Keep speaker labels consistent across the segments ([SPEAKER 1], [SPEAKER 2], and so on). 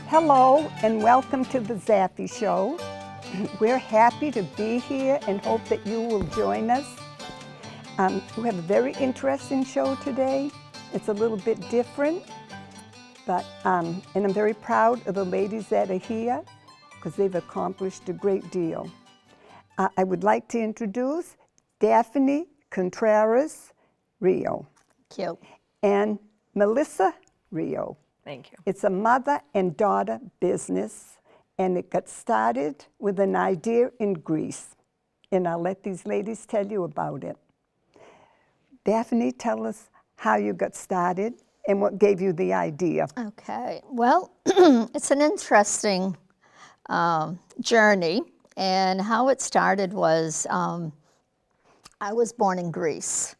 [SPEAKER 1] Hello and welcome to the Zaffie Show. We're happy to be here and hope that you will join us. We have a very interesting show today. It's a little bit different, but and I'm very proud of the ladies that are here because they've accomplished a great deal. I would like to introduce Daphne Contreras Rioux.
[SPEAKER 2] Cute.
[SPEAKER 1] And Melissa Rioux.
[SPEAKER 3] Thank you.
[SPEAKER 1] It's a mother and daughter business, and it got started with an idea in Greece. And I'll let these ladies tell you about it. Daphne, tell us how you got started and what gave you the idea.
[SPEAKER 2] Okay. Well, it's an interesting journey. And how it started was I was born in Greece.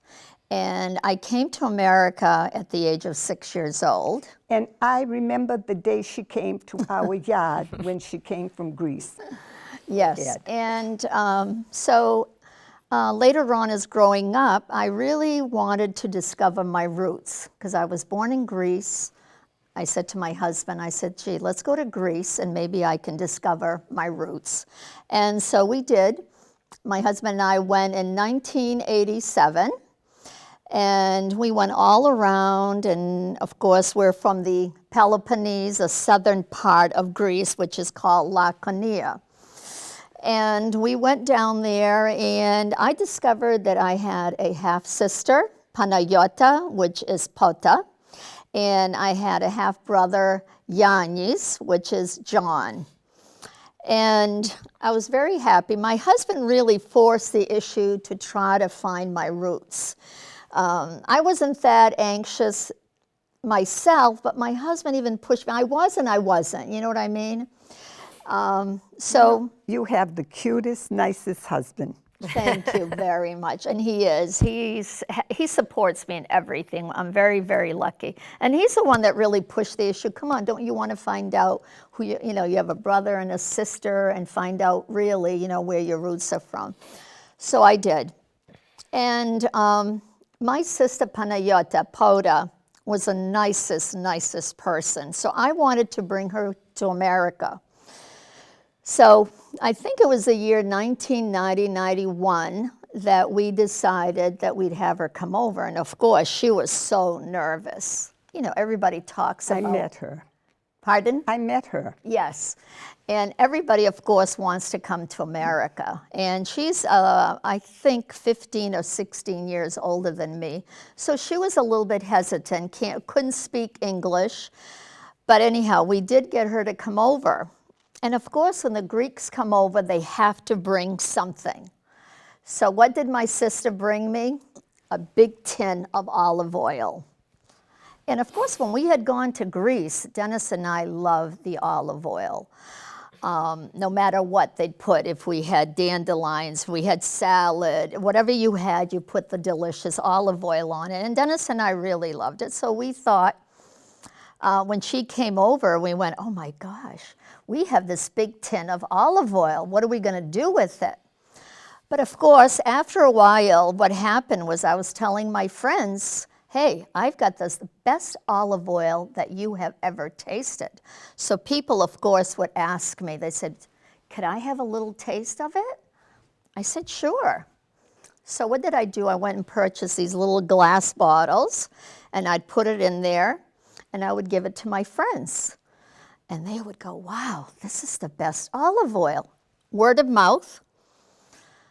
[SPEAKER 2] And I came to America at the age of 6 years old.
[SPEAKER 1] And I remember the day she came to our yard when she came from Greece.
[SPEAKER 2] Yes. And so later on as growing up, I really wanted to discover my roots because I was born in Greece. I said to my husband, I said, gee, let's go to Greece and maybe I can discover my roots. And so we did. My husband and I went in 1987. And we went all around, and of course we're from the Peloponnese, the southern part of Greece, which is called Laconia. And we went down there, and I discovered that I had a half-sister, Panayota, which is Pota, and I had a half-brother, Yannis, which is John. And I was very happy. My husband really forced the issue to try to find my roots. I wasn't that anxious myself, but my husband even pushed me. I wasn't, you know what I mean? So
[SPEAKER 1] you have the cutest, nicest husband.
[SPEAKER 2] Thank you very much. And he is. He supports me in everything. I'm very, very lucky. And he's the one that really pushed the issue. Come on, don't you want to find out who you have a brother and a sister and find out really, where your roots are from. So I did. And my sister Panayota, Pota, was the nicest person. So I wanted to bring her to America. So I think it was the year 1990-91 that we decided that we'd have her come over. And of course, she was so nervous. Everybody talks about...
[SPEAKER 1] I met her.
[SPEAKER 2] Pardon?
[SPEAKER 1] I met her.
[SPEAKER 2] Yes. And everybody, of course, wants to come to America. And she's, I think, 15 or 16 years older than me. So she was a little bit hesitant, couldn't speak English. But anyhow, we did get her to come over. And of course, when the Greeks come over, they have to bring something. So what did my sister bring me? A big tin of olive oil. And of course, when we had gone to Greece, Dennis and I loved the olive oil. No matter what they'd put, if we had dandelions, we had salad, whatever you had, you put the delicious olive oil on it. And Dennis and I really loved it. So we thought, when she came over, we went, oh my gosh, we have this big tin of olive oil. What are we going to do with it? But of course, after a while, what happened was I was telling my friends, hey, I've got the best olive oil that you have ever tasted. So people, of course, would ask me, they said, could I have a little taste of it? I said, sure. So what did I do? I went and purchased these little glass bottles, and I'd put it in there, and I would give it to my friends. And they would go, wow, this is the best olive oil. Word of mouth.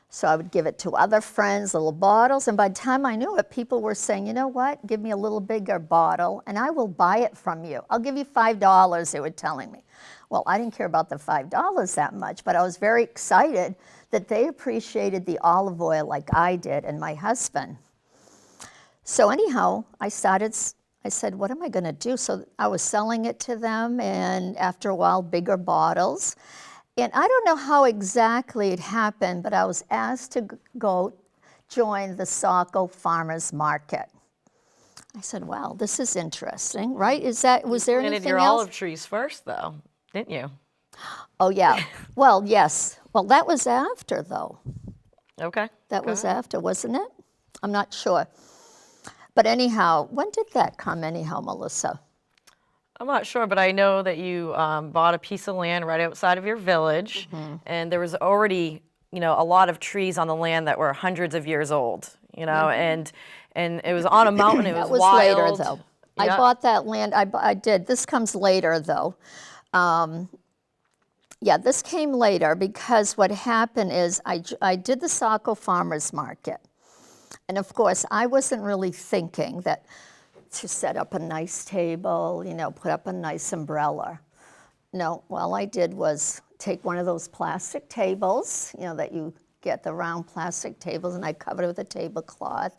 [SPEAKER 2] So I would give it to other friends, little bottles, and by the time I knew it, people were saying, you know what, give me a little bigger bottle, and I will buy it from you. I'll give you $5, they were telling me. Well, I didn't care about the $5 that much, but I was very excited that they appreciated the olive oil like I did and my husband. So anyhow, I said, what am I going to do? So I was selling it to them, and after a while, bigger bottles. And I don't know how exactly it happened, but I was asked to go join the Saco Farmers Market. I said, wow, this is interesting, right? Was there anything else? You planted
[SPEAKER 3] your olive trees first, though, didn't you?
[SPEAKER 2] Oh, yeah. Well, yes. Well, that was after, though.
[SPEAKER 3] Okay.
[SPEAKER 2] That was after, wasn't it? I'm not sure. But anyhow, when did that come anyhow, Melissa?
[SPEAKER 3] I'm not sure, but I know that you bought a piece of land right outside of your village, and there was already, a lot of trees on the land that were hundreds of years old, and it was on a mountain. It
[SPEAKER 2] That
[SPEAKER 3] was
[SPEAKER 2] was
[SPEAKER 3] wild.
[SPEAKER 2] later, though. I
[SPEAKER 3] Yeah.
[SPEAKER 2] bought that land. I did. This comes later, though. Yeah, this came later because what happened is I did the Saco Farmers Market. And of course, I wasn't really thinking that to set up a nice table, put up a nice umbrella. No, all I did was take one of those plastic tables, that you get, the round plastic tables, and I covered it with a tablecloth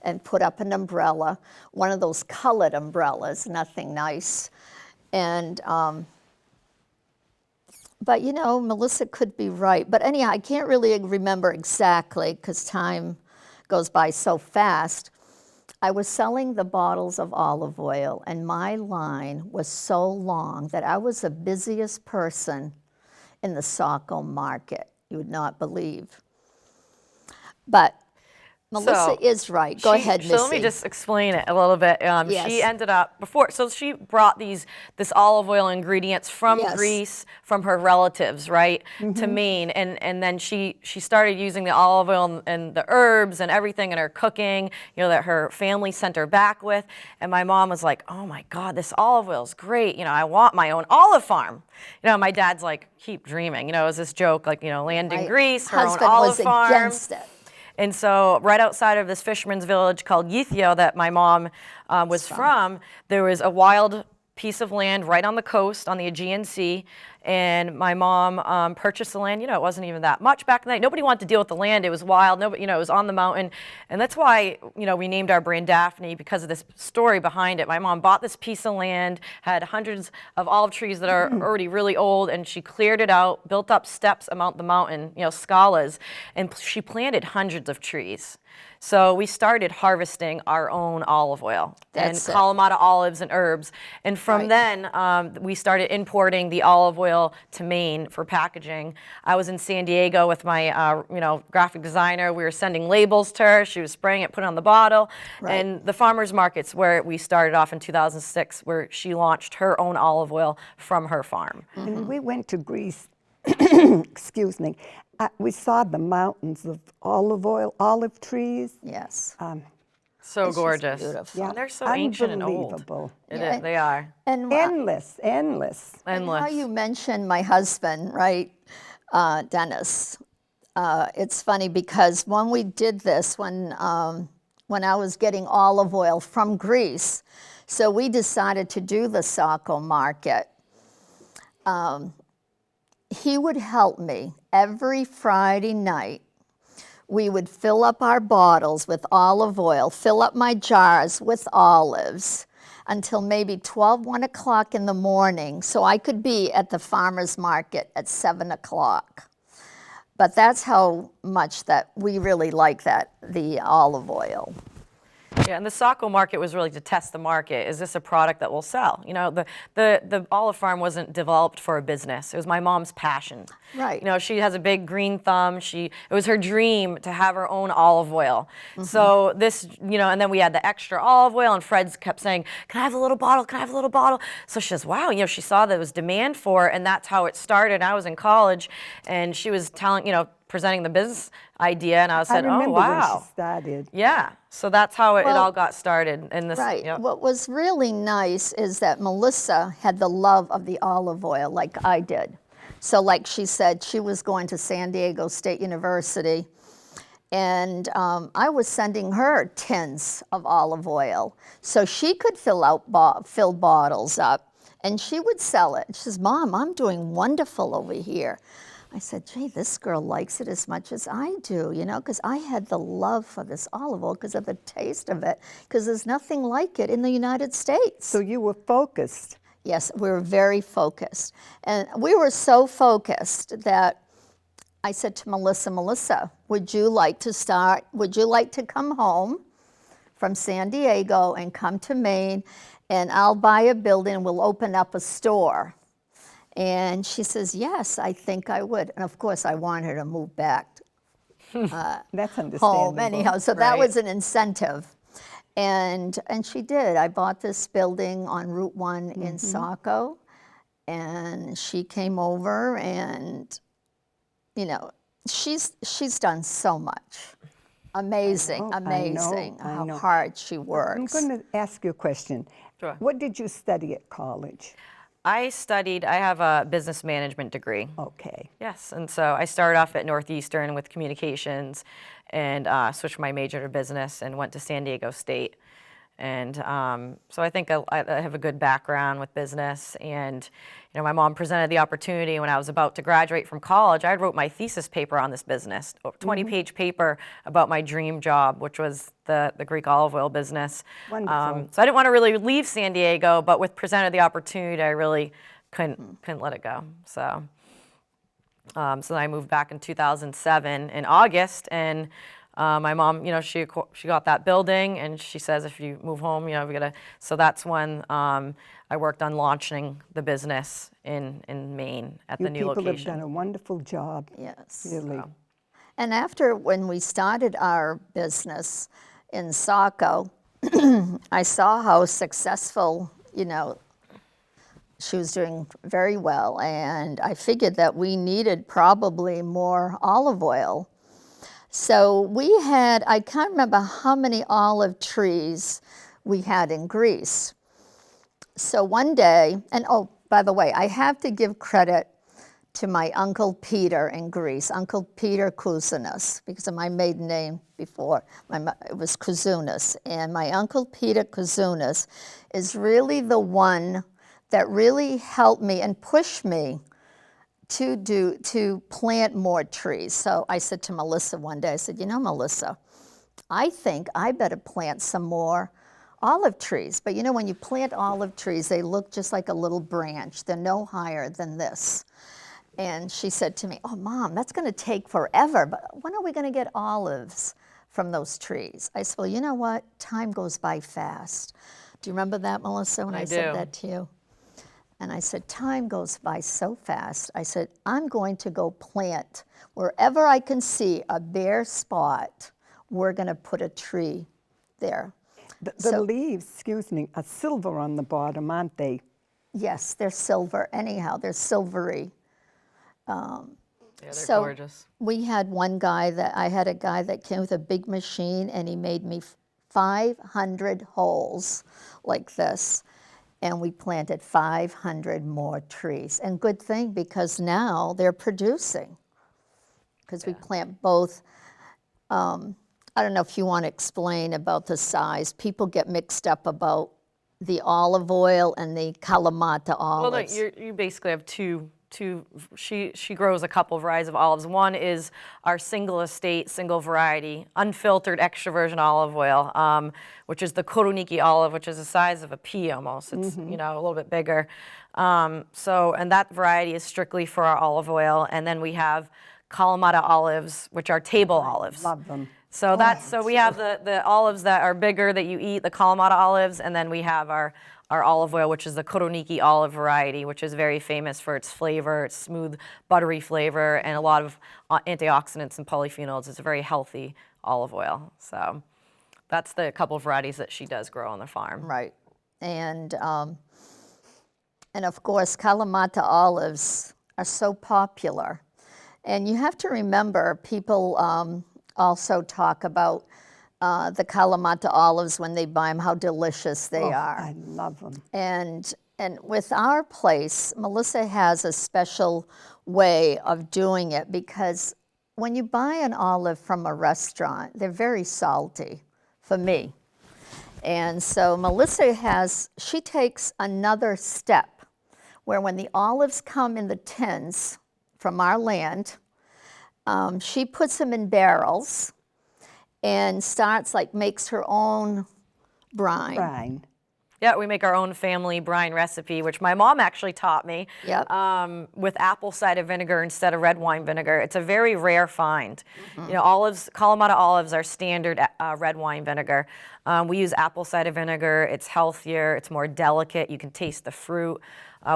[SPEAKER 2] and put up an umbrella, one of those colored umbrellas, nothing nice. And, but Melissa could be right. But anyhow, I can't really remember exactly because time goes by so fast. I was selling the bottles of olive oil, and my line was so long that I was the busiest person in the Saco market. You would not believe. But Melissa is right. Go ahead, Missy.
[SPEAKER 3] So let me just explain it a little bit.
[SPEAKER 2] Yes.
[SPEAKER 3] She ended up so she brought this olive oil ingredients from Greece, from her relatives, right, to Maine, and then she started using the olive oil and the herbs and everything in her cooking, that her family sent her back with. And my mom was like, "Oh my God, this olive oil is great. I want my own olive farm." My dad's like, "Keep dreaming." It was this joke, like, land in Greece, her own olive farm.
[SPEAKER 2] Husband was against it.
[SPEAKER 3] And so right outside of this fisherman's village called Yethio that my mom was from, there was a wild piece of land right on the coast on the Aegean Sea. And my mom purchased the land. It wasn't even that much back in the day. Nobody wanted to deal with the land. It was wild. Nobody, it was on the mountain. And that's why, we named our brand Daphne, because of this story behind it. My mom bought this piece of land, had hundreds of olive trees that are already really old, and she cleared it out, built up steps among the mountain, scalas, and she planted hundreds of trees. So we started harvesting our own olive oil and Kalamata olives and herbs. And from then, we started importing the olive oil to Maine for packaging. I was in San Diego with my, graphic designer. We were sending labels to her. She was spraying it, putting it on the bottle. And the farmers markets where we started off in 2006, where she launched her own olive oil from her farm.
[SPEAKER 1] And we went to Greece, excuse me. We saw the mountains of olive trees.
[SPEAKER 2] Yes.
[SPEAKER 3] So gorgeous.
[SPEAKER 2] Beautiful.
[SPEAKER 1] Yeah,
[SPEAKER 3] And they're so ancient and old.
[SPEAKER 1] unbelievable.
[SPEAKER 3] It is. They are.
[SPEAKER 2] And
[SPEAKER 1] Endless.
[SPEAKER 2] And how you mentioned my husband, right, Dennis. It's funny because when we did this, when I was getting olive oil from Greece, so we decided to do the Saco market. He would help me every Friday night. We would fill up our bottles with olive oil, fill up my jars with olives until maybe 1 o'clock in the morning, so I could be at the farmer's market at 7 o'clock. But that's how much that we really like the olive oil.
[SPEAKER 3] Yeah, and the Saco market was really to test the market. Is this a product that will sell? The olive farm wasn't developed for a business. It was my mom's passion.
[SPEAKER 2] Right.
[SPEAKER 3] She has a big green thumb. It was her dream to have her own olive oil. So this, and then we had the extra olive oil, and Fred kept saying, "Can I have a little bottle? Can I have a little bottle?" So she says, wow, she saw there was demand for it, and that's how it started. I was in college, and she was presenting the business idea, and I said, "Oh, wow."
[SPEAKER 1] When she started.
[SPEAKER 3] Yeah, so that's how it all got started. In this,
[SPEAKER 2] Right.
[SPEAKER 3] Yep.
[SPEAKER 2] What was really nice is that Melissa had the love of the olive oil like I did. So like she said, she was going to San Diego State University, and I was sending her tins of olive oil so she could fill bottles up, and she would sell it. She says, "Mom, I'm doing wonderful over here." I said, "Gee, this girl likes it as much as I do, because I had the love for this olive oil because of the taste of it, because there's nothing like it in the United States."
[SPEAKER 1] So you were focused.
[SPEAKER 2] Yes, we were very focused. And we were so focused that I said to Melissa, would you like to come home from San Diego and come to Maine, and I'll buy a building and we'll open up a store? And she says, "Yes, I think I would." And of course, I want her to move back
[SPEAKER 1] That's understandable.
[SPEAKER 2] home anyhow. So that
[SPEAKER 3] Right.
[SPEAKER 2] was an incentive. And she did. I bought this building on Route 1 in Saco, and she came over, and you know, she's done so much. Amazing, amazing
[SPEAKER 1] I
[SPEAKER 2] how
[SPEAKER 1] know.
[SPEAKER 2] hard she works.
[SPEAKER 1] I'm going to ask you a question.
[SPEAKER 3] Sure.
[SPEAKER 1] What did you study at college?
[SPEAKER 3] I have a business management degree.
[SPEAKER 1] Okay.
[SPEAKER 3] Yes, and so I started off at Northeastern with communications and switched my major to business and went to San Diego State. And so I think I have a good background with business. And you know, my mom presented the opportunity when I was about to graduate from college. I wrote my thesis paper on this business, a 20-page paper about my dream job, which was the Greek olive oil business.
[SPEAKER 1] Wonderful.
[SPEAKER 3] So I didn't want to really leave San Diego, but with presented the opportunity, I really couldn't let it go. So then I moved back in 2007 in August, and my mom, you know, she got that building, and she says, if you move home, you know, we gotta. So that's when I worked on launching the business in Maine at the new
[SPEAKER 1] You people have
[SPEAKER 3] location.
[SPEAKER 1] done a wonderful job.
[SPEAKER 2] Yes.
[SPEAKER 1] Really.
[SPEAKER 2] And after, when we started our business in Saco, I saw how successful, you know, she was doing very well, and I figured that we needed probably more olive oil. So we had, I can't remember how many olive trees we had in Greece. So one day, and oh, by the way, I have to give credit to my Uncle Peter in Greece, Uncle Peter Kouzounas, because of my maiden name before, it was Kouzounas. And my Uncle Peter Kouzounas is really the one that really helped me and pushed me to plant more trees. So I said to Melissa one day, I said, you know, Melissa, I think I better plant some more olive trees. But you know, when you plant olive trees, they look just like a little branch. They're no higher than this. And she said to me, oh, Mom, that's going to take forever. But when are we going to get olives from those trees? I said, well, you know what? Time goes by fast. Do you remember that, Melissa, when I said that to you? And I said, time goes by so fast. I said, I'm going to go plant wherever I can see a bare spot, we're going to put a tree there.
[SPEAKER 1] The leaves, excuse me, are silver on the bottom, aren't they?
[SPEAKER 2] Yes, they're silver. Anyhow, they're silvery.
[SPEAKER 3] Yeah, they're
[SPEAKER 2] so
[SPEAKER 3] gorgeous.
[SPEAKER 2] We had I had a guy that came with a big machine, and he made me 500 holes like this. And we planted 500 more trees. And good thing, because now they're producing. Because we plant both. I don't know if you want to explain about the size. People get mixed up about the olive oil and the Kalamata olives.
[SPEAKER 3] Well, no, you basically have two. She grows a couple varieties of olives. One is our single estate, single variety, unfiltered extra virgin olive oil, which is the Koroniki olive, which is the size of a pea almost. It's you know, a little bit bigger. And that variety is strictly for our olive oil. And then we have Kalamata olives, which are table olives.
[SPEAKER 1] Love them.
[SPEAKER 3] So so we have the olives that are bigger that you eat, the Kalamata olives, and then we have our olive oil, which is the Koroniki olive variety, which is very famous for its flavor, its smooth, buttery flavor, and a lot of antioxidants and polyphenols. It's a very healthy olive oil. So that's the couple of varieties that she does grow on the farm.
[SPEAKER 2] Right. And of course, Kalamata olives are so popular. And you have to remember, people also talk about the Kalamata olives when they buy them, how delicious they are.
[SPEAKER 1] I love them.
[SPEAKER 2] And with our place, Melissa has a special way of doing it, because when you buy an olive from a restaurant, they're very salty for me. And so Melissa she takes another step, where when the olives come in the tins from our land, she puts them in barrels and makes her own brine.
[SPEAKER 3] Yeah, we make our own family brine recipe, which my mom actually taught me.
[SPEAKER 2] Yep.
[SPEAKER 3] With apple cider vinegar instead of red wine vinegar. It's a very rare find. You know, Kalamata olives are standard red wine vinegar. We use apple cider vinegar. It's healthier. It's more delicate. You can taste the fruit.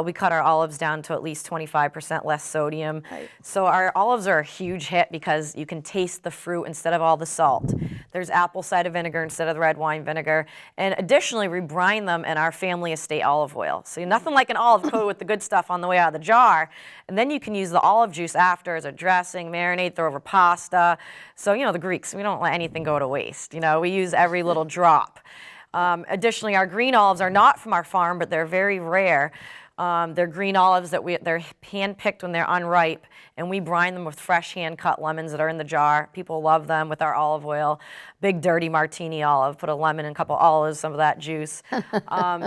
[SPEAKER 3] We cut our olives down to at least 25% less sodium.
[SPEAKER 2] Right.
[SPEAKER 3] So our olives are a huge hit because you can taste the fruit instead of all the salt. There's apple cider vinegar instead of the red wine vinegar. And additionally, we brine them in our family estate olive oil. So nothing like an olive coated with the good stuff on the way out of the jar. And then you can use the olive juice after as a dressing, marinate, throw over pasta. So, you know, the Greeks, we don't let anything go to waste. You know, we use every little drop. Additionally, our green olives are not from our farm, but they're very rare. They're green olives that they're hand-picked when they're unripe, and we brine them with fresh hand-cut lemons that are in the jar. People love them with our olive oil. Big dirty martini olive, put a lemon and a couple olives, some of that juice.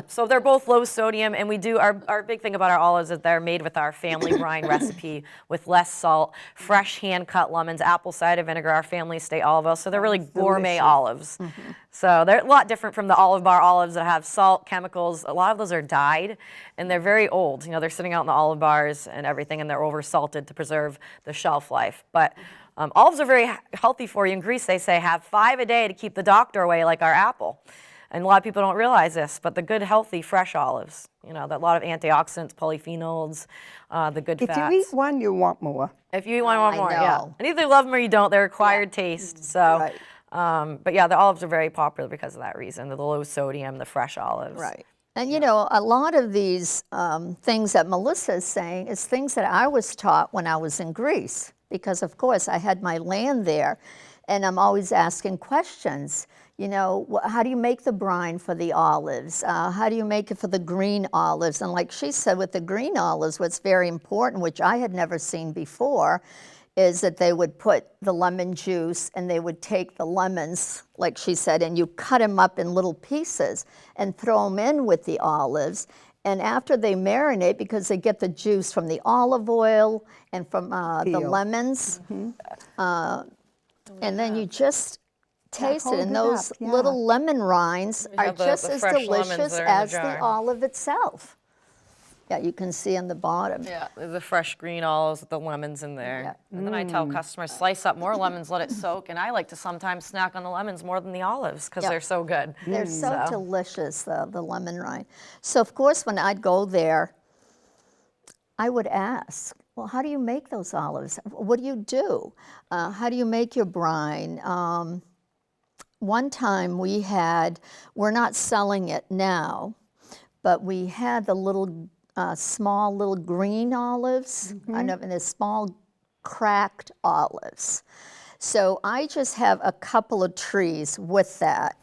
[SPEAKER 3] So they're both low sodium, and we do, our big thing about our olives is they're made with our family brine recipe with less salt, fresh hand-cut lemons, apple cider vinegar, our family estate olive oil. So they're really gourmet olives. So they're a lot different from the olive bar olives that have salt, chemicals. A lot of those are dyed, and they're very old. You know, they're sitting out in the olive bars and everything, and they're over-salted to preserve the shelf life. But olives are very healthy for you. In Greece, they say have 5 a day to keep the doctor away, like our apple. And a lot of people don't realize this, but the good, healthy, fresh olives, you know, that lot of antioxidants, polyphenols, the good fats.
[SPEAKER 1] If you eat one, you want more.
[SPEAKER 3] If you eat one, you want
[SPEAKER 2] I
[SPEAKER 3] more, yeah.
[SPEAKER 2] know.
[SPEAKER 3] And either you love them or you don't. They're acquired taste. So,
[SPEAKER 2] Right.
[SPEAKER 3] but yeah, the olives are very popular because of that reason. The low sodium, the fresh olives.
[SPEAKER 2] Right. And you know, a lot of these things that Melissa is saying is things that I was taught when I was in Greece, because of course I had my land there, and I'm always asking questions. You know, how do you make the brine for the olives? How do you make it for the green olives? And like she said, with the green olives, what's very important, which I had never seen before, is that they would put the lemon juice and they would take the lemons, like she said, and you cut them up in little pieces and throw them in with the olives. And after they marinate, because they get the juice from the olive oil and from the lemons, and then you just taste it.
[SPEAKER 1] hold
[SPEAKER 2] And
[SPEAKER 1] it
[SPEAKER 2] those
[SPEAKER 1] up, yeah.
[SPEAKER 2] little lemon rinds are
[SPEAKER 3] have the
[SPEAKER 2] just as
[SPEAKER 3] fresh lemons
[SPEAKER 2] delicious
[SPEAKER 3] that are in the
[SPEAKER 2] as the
[SPEAKER 3] jar.
[SPEAKER 2] olive itself. Yeah, you can see on the bottom.
[SPEAKER 3] Yeah, the fresh green olives with the lemons in there.
[SPEAKER 2] Yeah.
[SPEAKER 3] And then I tell customers, slice up more lemons, let it soak. And I like to sometimes snack on the lemons more than the olives because
[SPEAKER 2] Yeah.
[SPEAKER 3] they're so good.
[SPEAKER 2] They're so delicious, the lemon rind. So of course, when I'd go there, I would ask, well, how do you make those olives? What do you do? How do you make your brine? One time we're not selling it now, but we had the little small little green olives, and the small cracked olives. So I just have a couple of trees with that.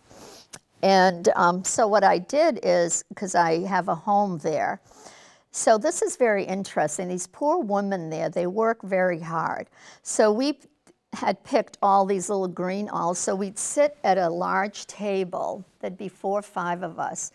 [SPEAKER 2] And so what I did is, because I have a home there, so this is very interesting. These poor women there, they work very hard. So we had picked all these little green olives. So we'd sit at a large table, there'd be 4 or 5 of us,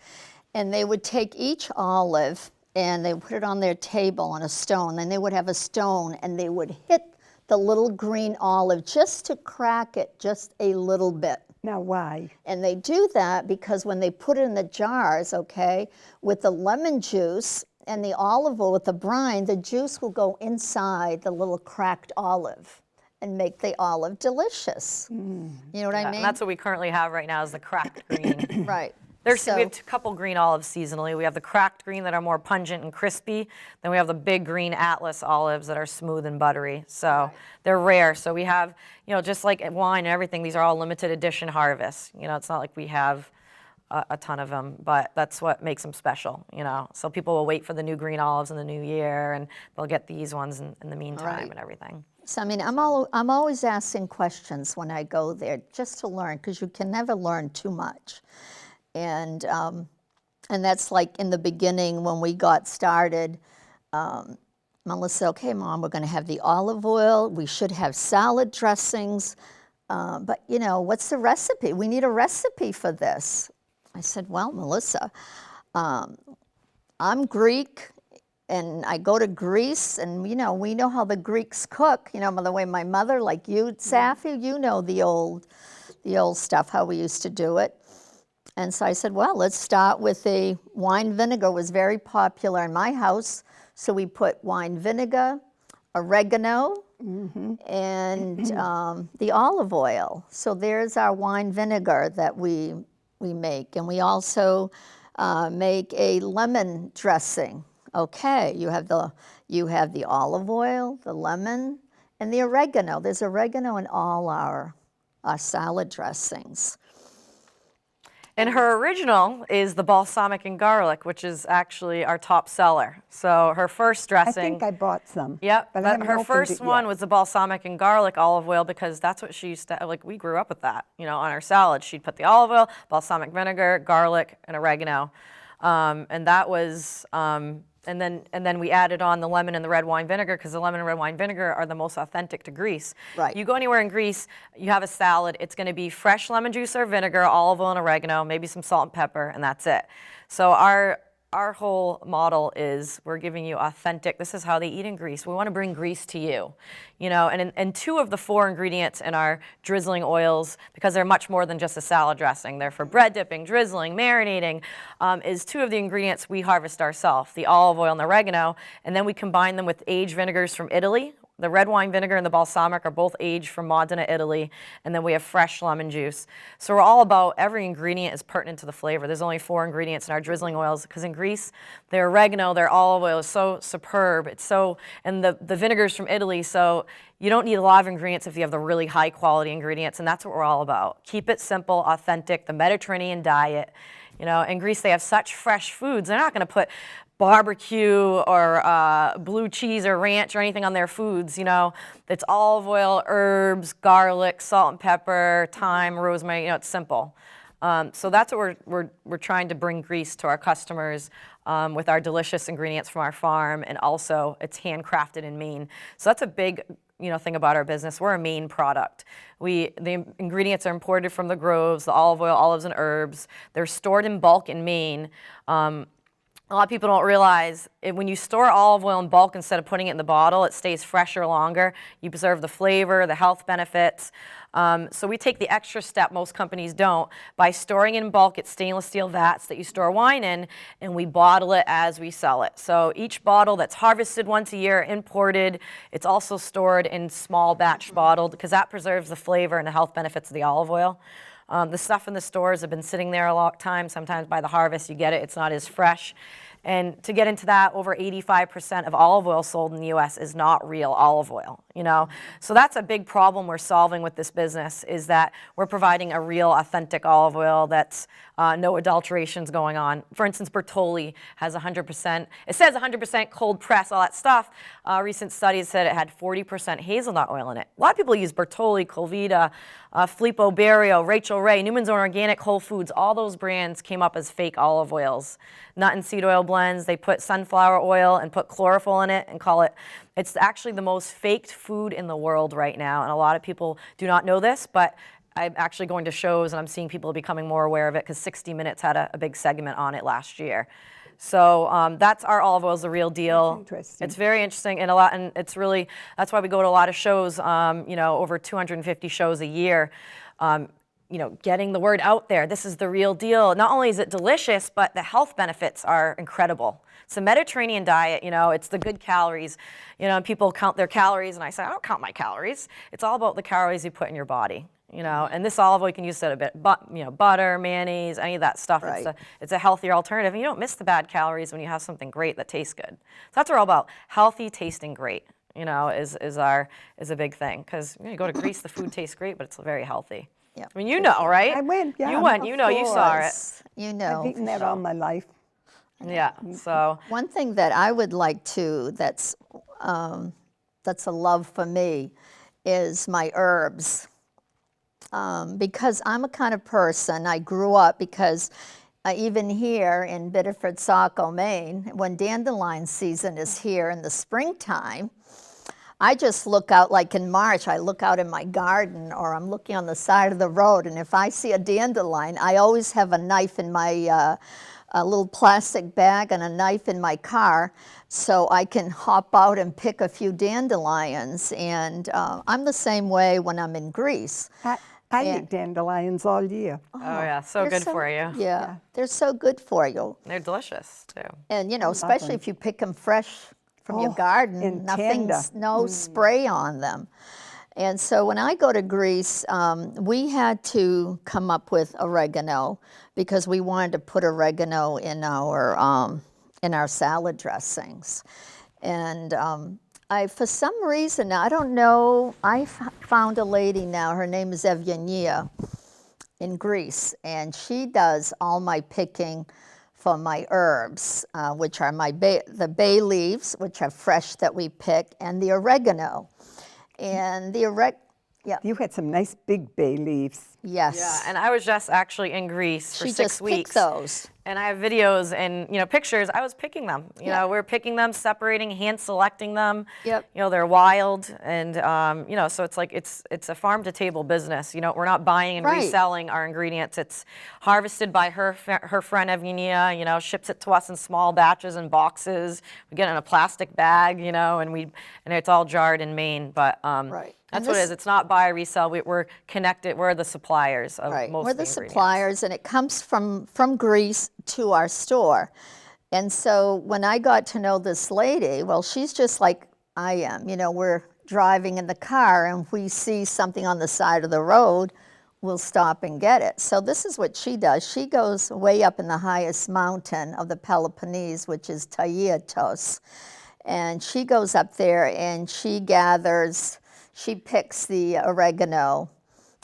[SPEAKER 2] and they would take each olive and they would put it on their table on a stone. Then they would have a stone and they would hit the little green olive just to crack it just a little bit.
[SPEAKER 1] Now, why?
[SPEAKER 2] And they do that because when they put it in the jars, okay, with the lemon juice and the olive oil with the brine, the juice will go inside the little cracked olive and make the olive delicious. You know what I mean?
[SPEAKER 3] And that's what we currently have right now is the cracked green.
[SPEAKER 2] Right.
[SPEAKER 3] We have a couple green olives seasonally. We have the cracked green that are more pungent and crispy. Then we have the big green Atlas olives that are smooth and buttery. So they're rare. So we have, you know, just like wine and everything, these are all limited edition harvests. You know, it's not like we have a ton of them, but that's what makes them special, you know. So people will wait for the new green olives in the new year, and they'll get these ones in the meantime and everything.
[SPEAKER 2] So, I mean, I'm always asking questions when I go there just to learn, because you can never learn too much. And that's like in the beginning when we got started, Melissa said, okay, Mom, we're going to have the olive oil. We should have salad dressings. But, you know, what's the recipe? We need a recipe for this. I said, well, Melissa, I'm Greek, and I go to Greece, and, you know, we know how the Greeks cook. You know, by the way, my mother, like you, Zaffie, you know the old stuff, how we used to do it. And so I said, well, let's start with the wine vinegar. It was very popular in my house. So we put wine vinegar, oregano, and the olive oil. So there's our wine vinegar that we make. And we also make a lemon dressing, Okay, you have the olive oil, the lemon, and the oregano. There's oregano in all our salad dressings.
[SPEAKER 3] And her original is the balsamic and garlic, which is actually our top seller. So her first
[SPEAKER 1] I
[SPEAKER 3] dressing.
[SPEAKER 1] think I bought some.
[SPEAKER 3] Yep,
[SPEAKER 1] but I haven't
[SPEAKER 3] her
[SPEAKER 1] opened
[SPEAKER 3] first
[SPEAKER 1] it
[SPEAKER 3] one
[SPEAKER 1] yet.
[SPEAKER 3] was the balsamic and garlic olive oil because that's what she used to, like, we grew up with that, you know, on our salad. She'd put the olive oil, balsamic vinegar, garlic, and oregano. And that was, and then we added on the lemon and the red wine vinegar because the lemon and red wine vinegar are the most authentic to Greece.
[SPEAKER 2] Right.
[SPEAKER 3] You go anywhere in Greece, you have a salad, it's going to be fresh lemon juice or vinegar, olive oil and oregano, maybe some salt and pepper, and that's it. So our whole model is we're giving you authentic, this is how they eat in Greece. We want to bring Greece to you, you know, and 2 of the 4 ingredients in our drizzling oils, because they're much more than just a salad dressing, they're for bread dipping, drizzling, marinating, is 2 of the ingredients we harvest ourselves, the olive oil and the oregano, and then we combine them with aged vinegars from Italy. The red wine vinegar and the balsamic are both aged from Modena, Italy, and then we have fresh lemon juice. So we're all about every ingredient is pertinent to the flavor. There's only 4 ingredients in our drizzling oils because in Greece, their oregano, their olive oil is so superb. It's so, and the vinegar's from Italy, so you don't need a lot of ingredients if you have the really high quality ingredients, and that's what we're all about. Keep it simple, authentic, the Mediterranean diet. You know, in Greece they have such fresh foods. They're not going to put barbecue or blue cheese or ranch or anything on their foods, you know. It's olive oil, herbs, garlic, salt and pepper, thyme, rosemary, you know, it's simple. So that's what we're trying to bring Greece to our customers with our delicious ingredients from our farm, and also it's handcrafted in Maine. So that's a big, you know, thing about our business. We're a Maine product. The ingredients are imported from the groves, the olive oil, olives, and herbs. They're stored in bulk in Maine. A lot of people don't realize when you store olive oil in bulk instead of putting it in the bottle, it stays fresher longer. You preserve the flavor, the health benefits. So we take the extra step most companies don't by storing in bulk at stainless steel vats that you store wine in, and we bottle it as we sell it. So each bottle that's harvested once a year, imported, it's also stored in small batch bottled because that preserves the flavor and the health benefits of the olive oil. The stuff in the stores have been sitting there a long time. Sometimes by the harvest you get it, it's not as fresh. And to get into that, over 85% of olive oil sold in the U.S. is not real olive oil, you know. So that's a big problem we're solving with this business, is that we're providing a real authentic olive oil that's no adulterations going on. For instance, Bertolli has 100%, it says 100% cold press, all that stuff. Recent studies said it had 40% hazelnut oil in it. A lot of people use Bertolli, Colvita, Filippo Berio, Rachel Ray, Newman's Own Organic, Whole Foods. All those brands came up as fake olive oils. Nut and seed oil blends, they put sunflower oil and put chlorophyll in it and call it, it's actually the most faked food in the world right now. And a lot of people do not know this, but I'm actually going to shows and I'm seeing people becoming more aware of it because 60 Minutes had a big segment on it last year. So that's our olive oil is the real deal.
[SPEAKER 1] That's interesting.
[SPEAKER 3] It's very interesting and it's really, that's why we go to a lot of shows, you know, over 250 shows a year. You know, getting the word out there. This is the real deal. Not only is it delicious, but the health benefits are incredible. It's a Mediterranean diet, you know, it's the good calories. You know, and people count their calories, and I say, I don't count my calories. It's all about the calories you put in your body, you know. And this olive oil, you can use it a bit, but, you know, butter, mayonnaise, any of that stuff.
[SPEAKER 2] Right.
[SPEAKER 3] It's a healthier alternative. And you don't miss the bad calories when you have something great that tastes good. So that's what we're all about. Healthy, tasting great, you know, is a big thing. Because you go to Greece, the food tastes great, but it's very healthy.
[SPEAKER 2] Yeah.
[SPEAKER 3] I mean, you know, right?
[SPEAKER 1] I went, yeah.
[SPEAKER 3] You went, you know, you saw it.
[SPEAKER 2] You know.
[SPEAKER 1] I've eaten that all my life.
[SPEAKER 3] Yeah, so.
[SPEAKER 2] One thing that I would like to, that's a love for me, is my herbs. Because I'm a kind of person, I grew up because even here in Biddeford, Saco, Maine, when dandelion season is here in the springtime, I just look out, like in March, I look out in my garden or I'm looking on the side of the road, and if I see a dandelion, I always have a knife in my a little plastic bag and a knife in my car so I can hop out and pick a few dandelions. And I'm the same way when I'm in Greece.
[SPEAKER 1] I eat dandelions all year.
[SPEAKER 3] Oh yeah, so good for you.
[SPEAKER 2] Yeah, they're so good for you.
[SPEAKER 3] They're delicious too.
[SPEAKER 2] And you know, especially if you pick them fresh from your garden,
[SPEAKER 1] and
[SPEAKER 2] nothing's, no spray on them. And so when I go to Greece, we had to come up with oregano because we wanted to put oregano in in our salad dressings. And for some reason, I don't know, I found a lady now, her name is Evgenia in Greece, and she does all my picking for my herbs, which are the bay leaves, which are fresh that we pick, and the oregano. And the yeah.
[SPEAKER 1] You had some nice big bay leaves.
[SPEAKER 2] Yes.
[SPEAKER 3] Yeah, and I was just actually in Greece for 6 weeks.
[SPEAKER 2] She just picked those.
[SPEAKER 3] And I have videos and pictures. I was picking them. You know, we're picking them, separating, hand selecting them.
[SPEAKER 2] Yep.
[SPEAKER 3] You know, they're wild, and so it's like it's a farm to table business. You know, we're not buying and reselling our ingredients. It's harvested by her friend Evgenia. You know, ships it to us in small batches and boxes. We get it in a plastic bag. You know, and it's all jarred in Maine. But that's what it is. It's not buy or resell. We're connected. We're the suppliers of most of the ingredients.
[SPEAKER 2] We're the suppliers, and it comes from Greece to our store. And so when I got to know this lady, well, she's just like I am. You know, we're driving in the car and we see something on the side of the road, we'll stop and get it. So this is what she does. She goes way up in the highest mountain of the Peloponnese, which is Taiatos. And she goes up there and she picks the oregano.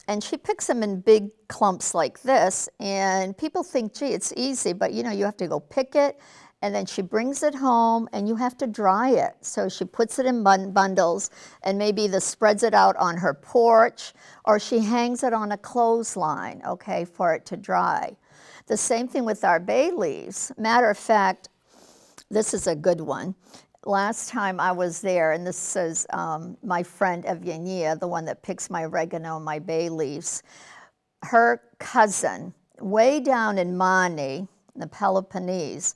[SPEAKER 2] And she picks them in big clumps like this, and people think, gee, it's easy, but you have to go pick it, and then she brings it home, and you have to dry it. So she puts it in bundles, and maybe either spreads it out on her porch, or she hangs it on a clothesline, okay, for it to dry. The same thing with our bay leaves. Matter of fact, this is a good one. Last time I was there, and this is my friend Evgenia, the one that picks my oregano and my bay leaves, her cousin, way down in Mani, the Peloponnese,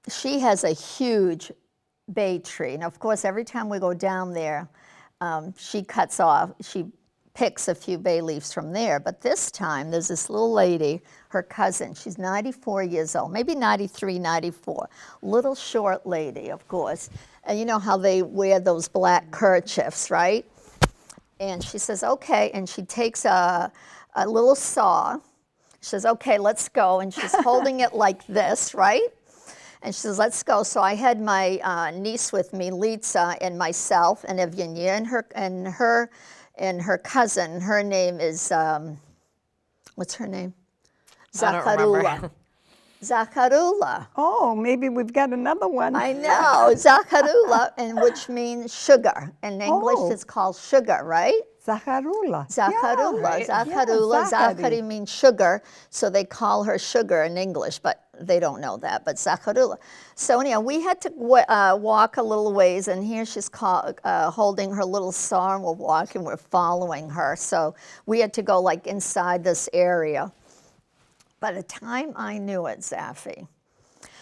[SPEAKER 2] she has a huge bay tree. And of course, every time we go down there, she picks a few bay leaves from there. But this time, there's this little lady, her cousin, she's 94 years old, maybe 93, 94, little short lady, of course. And you know how they wear those black kerchiefs, right? And she says, okay, and she takes a little saw. She says, okay, let's go. And she's holding it like this, right? And she says, let's go. So I had my niece with me, Litsa, and myself, and Evgenia, and her cousin. Her name is, what's her name? Zakharula. Zakharula.
[SPEAKER 1] Oh, maybe we've got another one.
[SPEAKER 2] I know, Zakharula, and which means sugar. In English, it's called sugar, right?
[SPEAKER 1] Zakharula.
[SPEAKER 2] Zakharula.
[SPEAKER 1] Yeah, right.
[SPEAKER 2] Zakharula.
[SPEAKER 1] Yeah,
[SPEAKER 2] Zakhari means sugar, so they call her sugar in English, but they don't know that, but Zakharula. So anyhow, we had to walk a little ways, and here she's holding her little saw, and we're walking, we're following her. So we had to go like inside this area. By the time I knew it, Zaffie,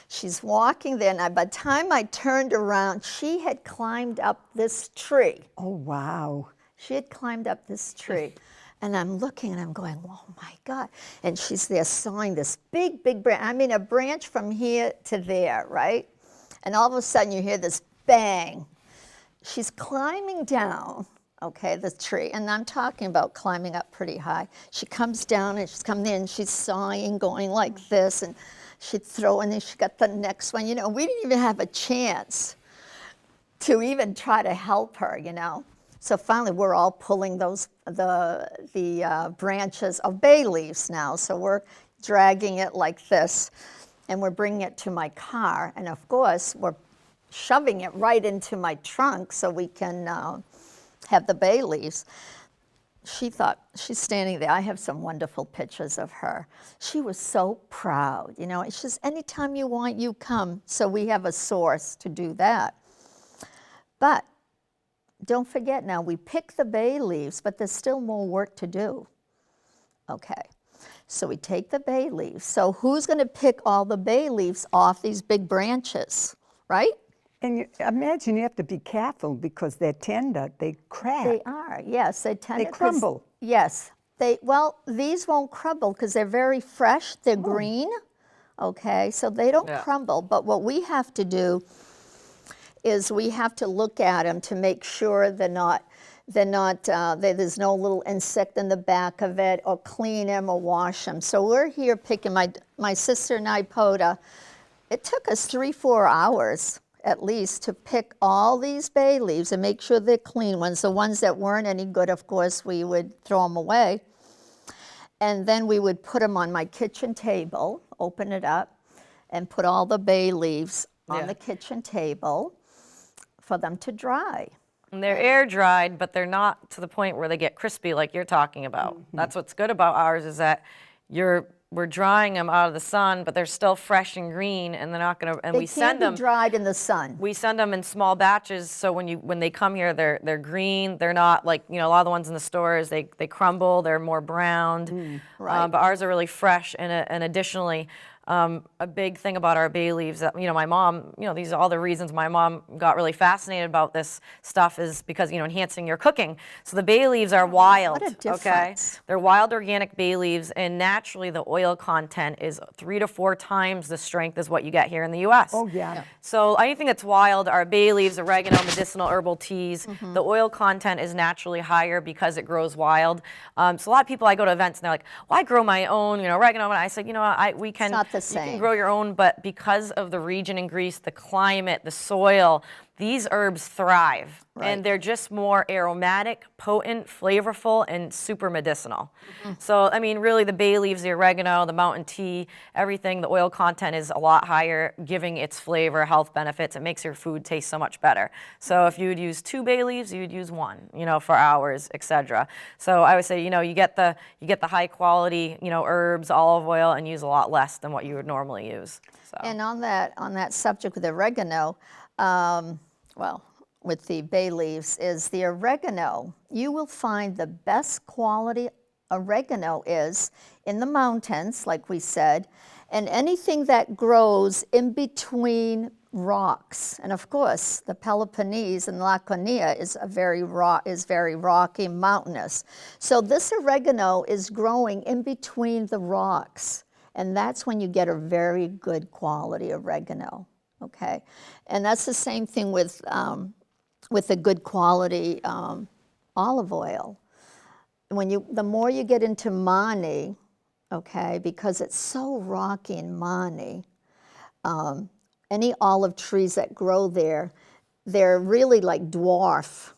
[SPEAKER 2] she's walking there, and by the time I turned around, she had climbed up this tree.
[SPEAKER 1] Oh, wow.
[SPEAKER 2] She had climbed up this tree. And I'm looking, and I'm going, oh, my God. And she's there sawing this big, big branch. I mean, a branch from here to there, right? And all of a sudden, you hear this bang. She's climbing down, okay, the tree. And I'm talking about climbing up pretty high. She comes down, and she's coming in, she's sawing, going like this. And she'd throw, and then she got the next one. You know, we didn't even have a chance to even try to help her, you know. So finally, we're all pulling the branches of bay leaves now. So we're dragging it like this, and we're bringing it to my car. And of course, we're shoving it right into my trunk so we can have the bay leaves. She thought, she's standing there. I have some wonderful pictures of her. She was so proud. You know, it's just anytime you want, you come. So we have a source to do that. But don't forget now, we pick the bay leaves, but there's still more work to do. Okay, so we take the bay leaves. So who's going to pick all the bay leaves off these big branches, right?
[SPEAKER 1] And imagine you have to be careful because they're tender, they crack.
[SPEAKER 2] They are, yes. They
[SPEAKER 1] crumble.
[SPEAKER 2] Yes. These won't crumble because they're very fresh. They're green, okay? So they don't crumble. But what we have to do is we have to look at them to make sure there's no little insect in the back of it, or clean them or wash them. So we're here picking, my sister and I, Poda, It took us 3-4 hours at least to pick all these bay leaves and make sure they're clean ones. The ones that weren't any good, of course, we would throw them away. And then we would put them on my kitchen table, open it up, and put all the bay leaves on the kitchen table for them to dry.
[SPEAKER 3] And they're air dried, but they're not to the point where they get crispy like you're talking about. That's what's good about ours, is that we're drying them out of the sun, but they're still fresh and green, and they're not gonna. And
[SPEAKER 2] They
[SPEAKER 3] we send them
[SPEAKER 2] can't be dried in the sun.
[SPEAKER 3] We send them in small batches, so when they come here, they're green. They're not like, a lot of the ones in the stores, they crumble. They're more browned.
[SPEAKER 2] Right.
[SPEAKER 3] But ours are really fresh, and additionally. A big thing about our bay leaves that, my mom, these are all the reasons my mom got really fascinated about this stuff, is because, enhancing your cooking. So the bay leaves are wild,
[SPEAKER 2] What a difference.
[SPEAKER 3] okay? They're wild organic bay leaves, and naturally the oil content is 3 to 4 times the strength as what you get here in the U.S.
[SPEAKER 1] Oh, yeah.
[SPEAKER 3] So anything that's wild, our bay leaves, oregano, medicinal herbal teas, the oil content is naturally higher because it grows wild. So a lot of people, I go to events and they're like, well, I grow my own, oregano. And I said, we can.
[SPEAKER 2] It's not the
[SPEAKER 3] You
[SPEAKER 2] same.
[SPEAKER 3] can grow your own, but because of the region in Greece, the climate, the soil, these herbs thrive.
[SPEAKER 2] Right.
[SPEAKER 3] And they're just more aromatic, potent, flavorful, and super medicinal. So, really the bay leaves, the oregano, the mountain tea, everything, the oil content is a lot higher, giving its flavor, health benefits. It makes your food taste so much better. So if you would use 2 bay leaves, you would use 1, for hours, etc. So I would say, you get the high quality, herbs, olive oil, and use a lot less than what you would normally use. So.
[SPEAKER 2] And on that subject with oregano, with the bay leaves, is the oregano. You will find the best quality oregano is in the mountains, like we said, and anything that grows in between rocks. And of course, the Peloponnese and Laconia is very rocky, mountainous. So this oregano is growing in between the rocks, and that's when you get a very good quality oregano. Okay, and that's the same thing with a good quality olive oil. The more you get into Mani, okay, because it's so rocky in Mani, any olive trees that grow there, they're really like dwarf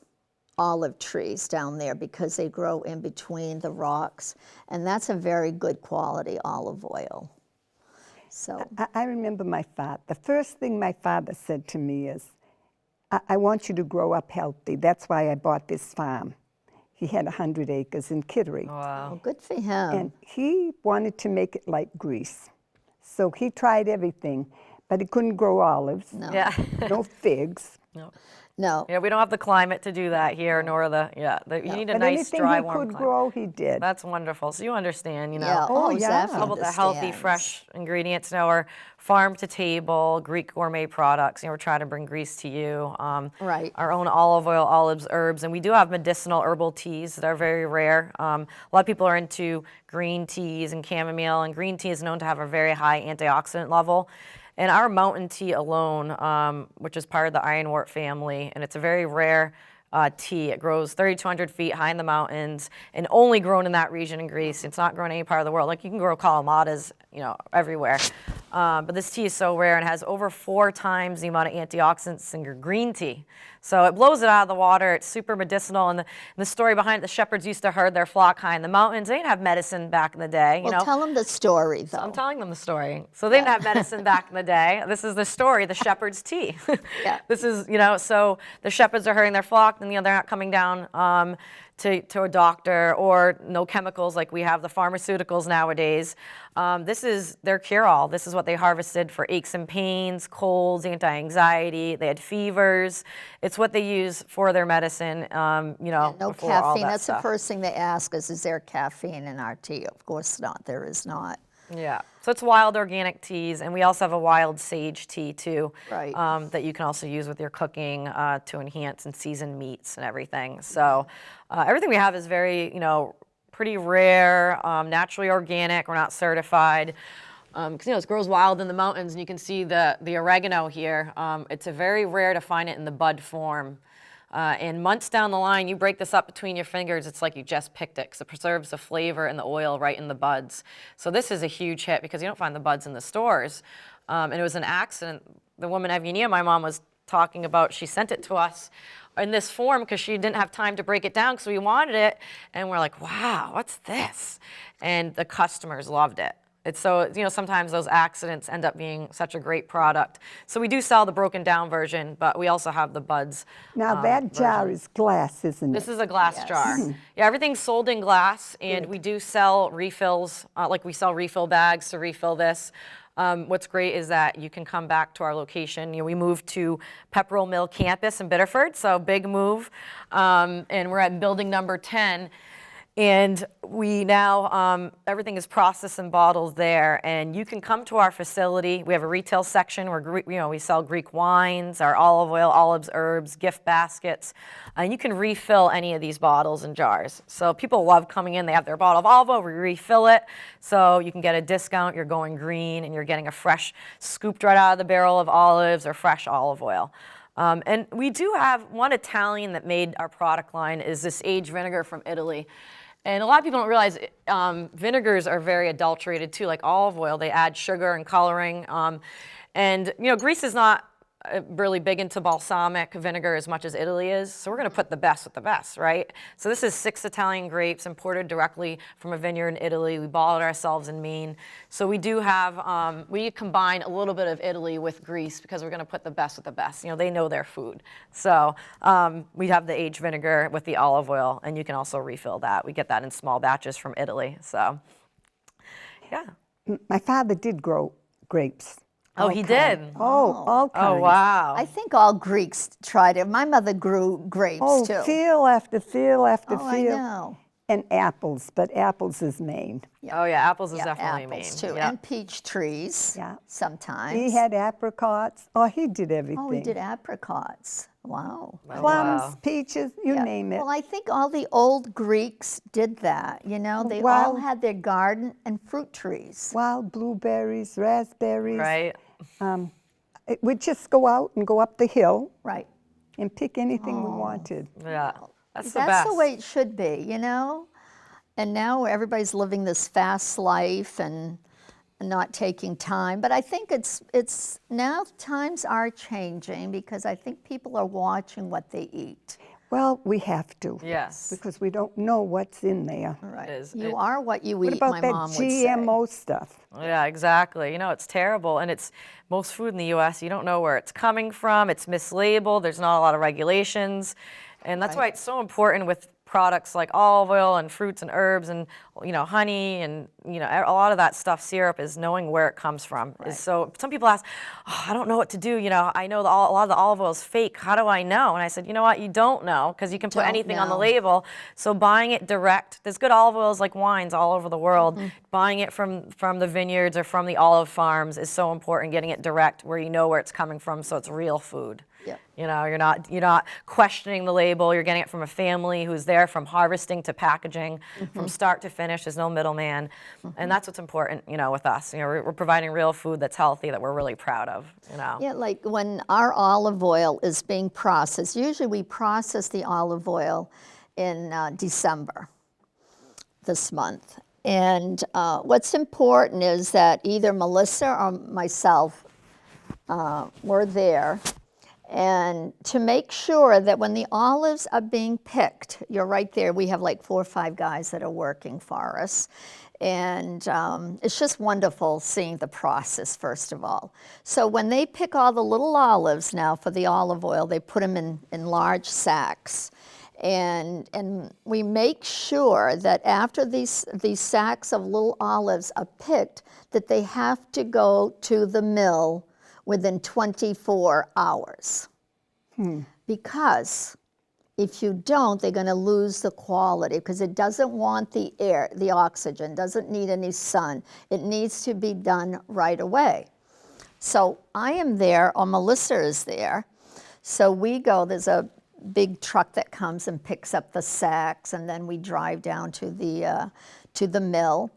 [SPEAKER 2] olive trees down there because they grow in between the rocks, and that's a very good quality olive oil. So
[SPEAKER 1] I remember my father. The first thing my father said to me is, I want you to grow up healthy. That's why I bought this farm. He had 100 acres in Kittery.
[SPEAKER 3] Wow.
[SPEAKER 2] well, good for him.
[SPEAKER 1] And he wanted to make it like Greece. So he tried everything, but he couldn't grow olives,
[SPEAKER 2] No.
[SPEAKER 3] Yeah.
[SPEAKER 1] no figs.
[SPEAKER 2] No.
[SPEAKER 3] Yeah, we don't have the climate to do that here, nor you need a
[SPEAKER 1] But
[SPEAKER 3] nice,
[SPEAKER 1] anything
[SPEAKER 3] dry,
[SPEAKER 1] he
[SPEAKER 3] warm
[SPEAKER 1] could
[SPEAKER 3] climate.
[SPEAKER 1] grow, he did.
[SPEAKER 3] That's wonderful. So you understand,
[SPEAKER 2] Yeah.
[SPEAKER 1] Oh, yeah.
[SPEAKER 2] Zaffie
[SPEAKER 3] How about the healthy,
[SPEAKER 2] understands.
[SPEAKER 3] fresh ingredients? Our farm to table, Greek gourmet products. We're trying to bring Greece to you.
[SPEAKER 2] Right.
[SPEAKER 3] Our own olive oil, olives, herbs, and we do have medicinal herbal teas that are very rare. A lot of people are into green teas and chamomile, and green tea is known to have a very high antioxidant level. And our mountain tea alone, which is part of the ironwort family, and it's a very rare tea. It grows 3,200 feet high in the mountains and only grown in that region in Greece. It's not grown in any part of the world. Like you can grow calamatas, everywhere. But this tea is so rare and has over 4 times the amount of antioxidants in your green tea. So it blows it out of the water. It's super medicinal. And the story behind it, the shepherds used to herd their flock high in the mountains. They didn't have medicine back in the day.
[SPEAKER 2] Well, tell them the story, though.
[SPEAKER 3] I'm telling them the story. So they didn't have medicine back in the day. This is the story, the shepherd's tea.
[SPEAKER 2] Yeah.
[SPEAKER 3] This is, so the shepherds are herding their flock, and they're not coming down to a doctor, or no chemicals like we have the pharmaceuticals nowadays. This is their cure-all. This is what they harvested for aches and pains, colds, anti-anxiety. They had fevers. It's what they use for their medicine,
[SPEAKER 2] No
[SPEAKER 3] before all
[SPEAKER 2] caffeine.
[SPEAKER 3] that
[SPEAKER 2] That's
[SPEAKER 3] stuff.
[SPEAKER 2] the first thing they ask us, is there caffeine in our tea? Of course not. There is not.
[SPEAKER 3] Yeah, so it's wild organic teas, and we also have a wild sage tea too,
[SPEAKER 2] Right.
[SPEAKER 3] that you can also use with your cooking to enhance and season meats and everything. So everything we have is very, pretty rare, naturally organic. We're not certified. Because it grows wild in the mountains, and you can see the oregano here. It's a very rare to find it in the bud form. And months down the line, you break this up between your fingers, it's like you just picked it, because it preserves the flavor and the oil right in the buds. So this is a huge hit because you don't find the buds in the stores. and it was an accident. The woman Evgenia, my mom was talking about, she sent it to us in this form because she didn't have time to break it down because we wanted it, and we're like, wow, what's this? And the customers loved it. It's so, sometimes those accidents end up being such a great product. So we do sell the broken down version, but we also have the buds.
[SPEAKER 1] Now that jar is glass, isn't it?
[SPEAKER 3] This is a glass jar. Yeah, everything's sold in glass, and we do sell refills, like we sell refill bags to refill this. What's great is that you can come back to our location. We moved to Pepperell Mill campus in Biddeford, so big move, and we're at building number 10. And we now, everything is processed in bottles there, and you can come to our facility. We have a retail section where, we sell Greek wines, our olive oil, olives, herbs, gift baskets, and you can refill any of these bottles and jars. So people love coming in. They have their bottle of olive oil, we refill it, so you can get a discount. You're going green, and you're getting a fresh, scooped right out of the barrel of olives or fresh olive oil. And we do have one Italian that made our product line is this aged vinegar from Italy. And a lot of people don't realize vinegars are very adulterated too, like olive oil. They add sugar and coloring. And Greece is not really big into balsamic vinegar as much as Italy is. So we're going to put the best with the best, right? So this is 6 Italian grapes imported directly from a vineyard in Italy. We bottle it ourselves in Maine. So we do have, we combine a little bit of Italy with Greece because we're going to put the best with the best. They know their food. So we have the aged vinegar with the olive oil, and you can also refill that. We get that in small batches from Italy. So, yeah.
[SPEAKER 1] My father did grow grapes.
[SPEAKER 3] Oh, he did?
[SPEAKER 1] All kinds.
[SPEAKER 3] Oh, wow.
[SPEAKER 2] I think all Greeks tried it. My mother grew grapes too.
[SPEAKER 1] Field after field after
[SPEAKER 2] I
[SPEAKER 1] field.
[SPEAKER 2] know.
[SPEAKER 1] And apples, but apples is Maine.
[SPEAKER 3] Oh, yeah, apples is definitely Maine.
[SPEAKER 2] Apples too,
[SPEAKER 3] Yep.
[SPEAKER 2] and peach trees.
[SPEAKER 1] Yeah.
[SPEAKER 2] Sometimes.
[SPEAKER 1] He had apricots. Oh, he did everything.
[SPEAKER 2] Oh, he did apricots. Wow.
[SPEAKER 1] Plums, peaches, you name it.
[SPEAKER 2] Well, I think all the old Greeks did that. They all
[SPEAKER 1] Wild-
[SPEAKER 2] had their garden and fruit trees.
[SPEAKER 1] Wild blueberries, raspberries.
[SPEAKER 3] Right.
[SPEAKER 1] We'd just go out and go up the hill
[SPEAKER 2] Right.
[SPEAKER 1] and pick anything we wanted.
[SPEAKER 3] Yeah. That's the
[SPEAKER 2] That's
[SPEAKER 3] best.
[SPEAKER 2] the way it should be, And now everybody's living this fast life and not taking time. But I think it's now times are changing because I think people are watching what they eat.
[SPEAKER 1] Well, we have to.
[SPEAKER 3] Yes.
[SPEAKER 1] Because we don't know what's in there.
[SPEAKER 2] Right.
[SPEAKER 3] is.
[SPEAKER 2] You are what you eat,
[SPEAKER 1] What about
[SPEAKER 2] my
[SPEAKER 1] that
[SPEAKER 2] mom would say.
[SPEAKER 1] GMO stuff?
[SPEAKER 3] Yeah, exactly. It's terrible. And it's most food in the U.S., you don't know where it's coming from. It's mislabeled. There's not a lot of regulations. And that's why it's so important with products like olive oil and fruits and herbs and honey and a lot of that stuff, syrup, is knowing where it comes from. Is so some people ask, I don't know what to do. I know a lot of the olive oil is fake. How do I know? And I said, you know what? You don't know because you can put anything on the label. So buying it direct, there's good olive oils like wines all over the world. Buying it from the vineyards or from the olive farms is so important. Getting it direct where you know where it's coming from, so it's real food.
[SPEAKER 2] Yep.
[SPEAKER 3] You're not questioning the label. You're getting it from a family who's there from harvesting to packaging, from start to finish. There's no middleman, and that's what's important. With us, we're providing real food that's healthy that we're really proud of.
[SPEAKER 2] Yeah, like when our olive oil is being processed. Usually, we process the olive oil in December this month, and what's important is that either Melissa or myself were there. And to make sure that when the olives are being picked, you're right there, we have like 4 or 5 guys that are working for us. And it's just wonderful seeing the process, first of all. So when they pick all the little olives now for the olive oil, they put them in large sacks. And we make sure that after these sacks of little olives are picked, that they have to go to the mill within 24 hours. Because if you don't, they're going to lose the quality because it doesn't want the air, the oxygen, doesn't need any sun. It needs to be done right away. So I am there, or Melissa is there. So we go, there's a big truck that comes and picks up the sacks, and then we drive down to the mill.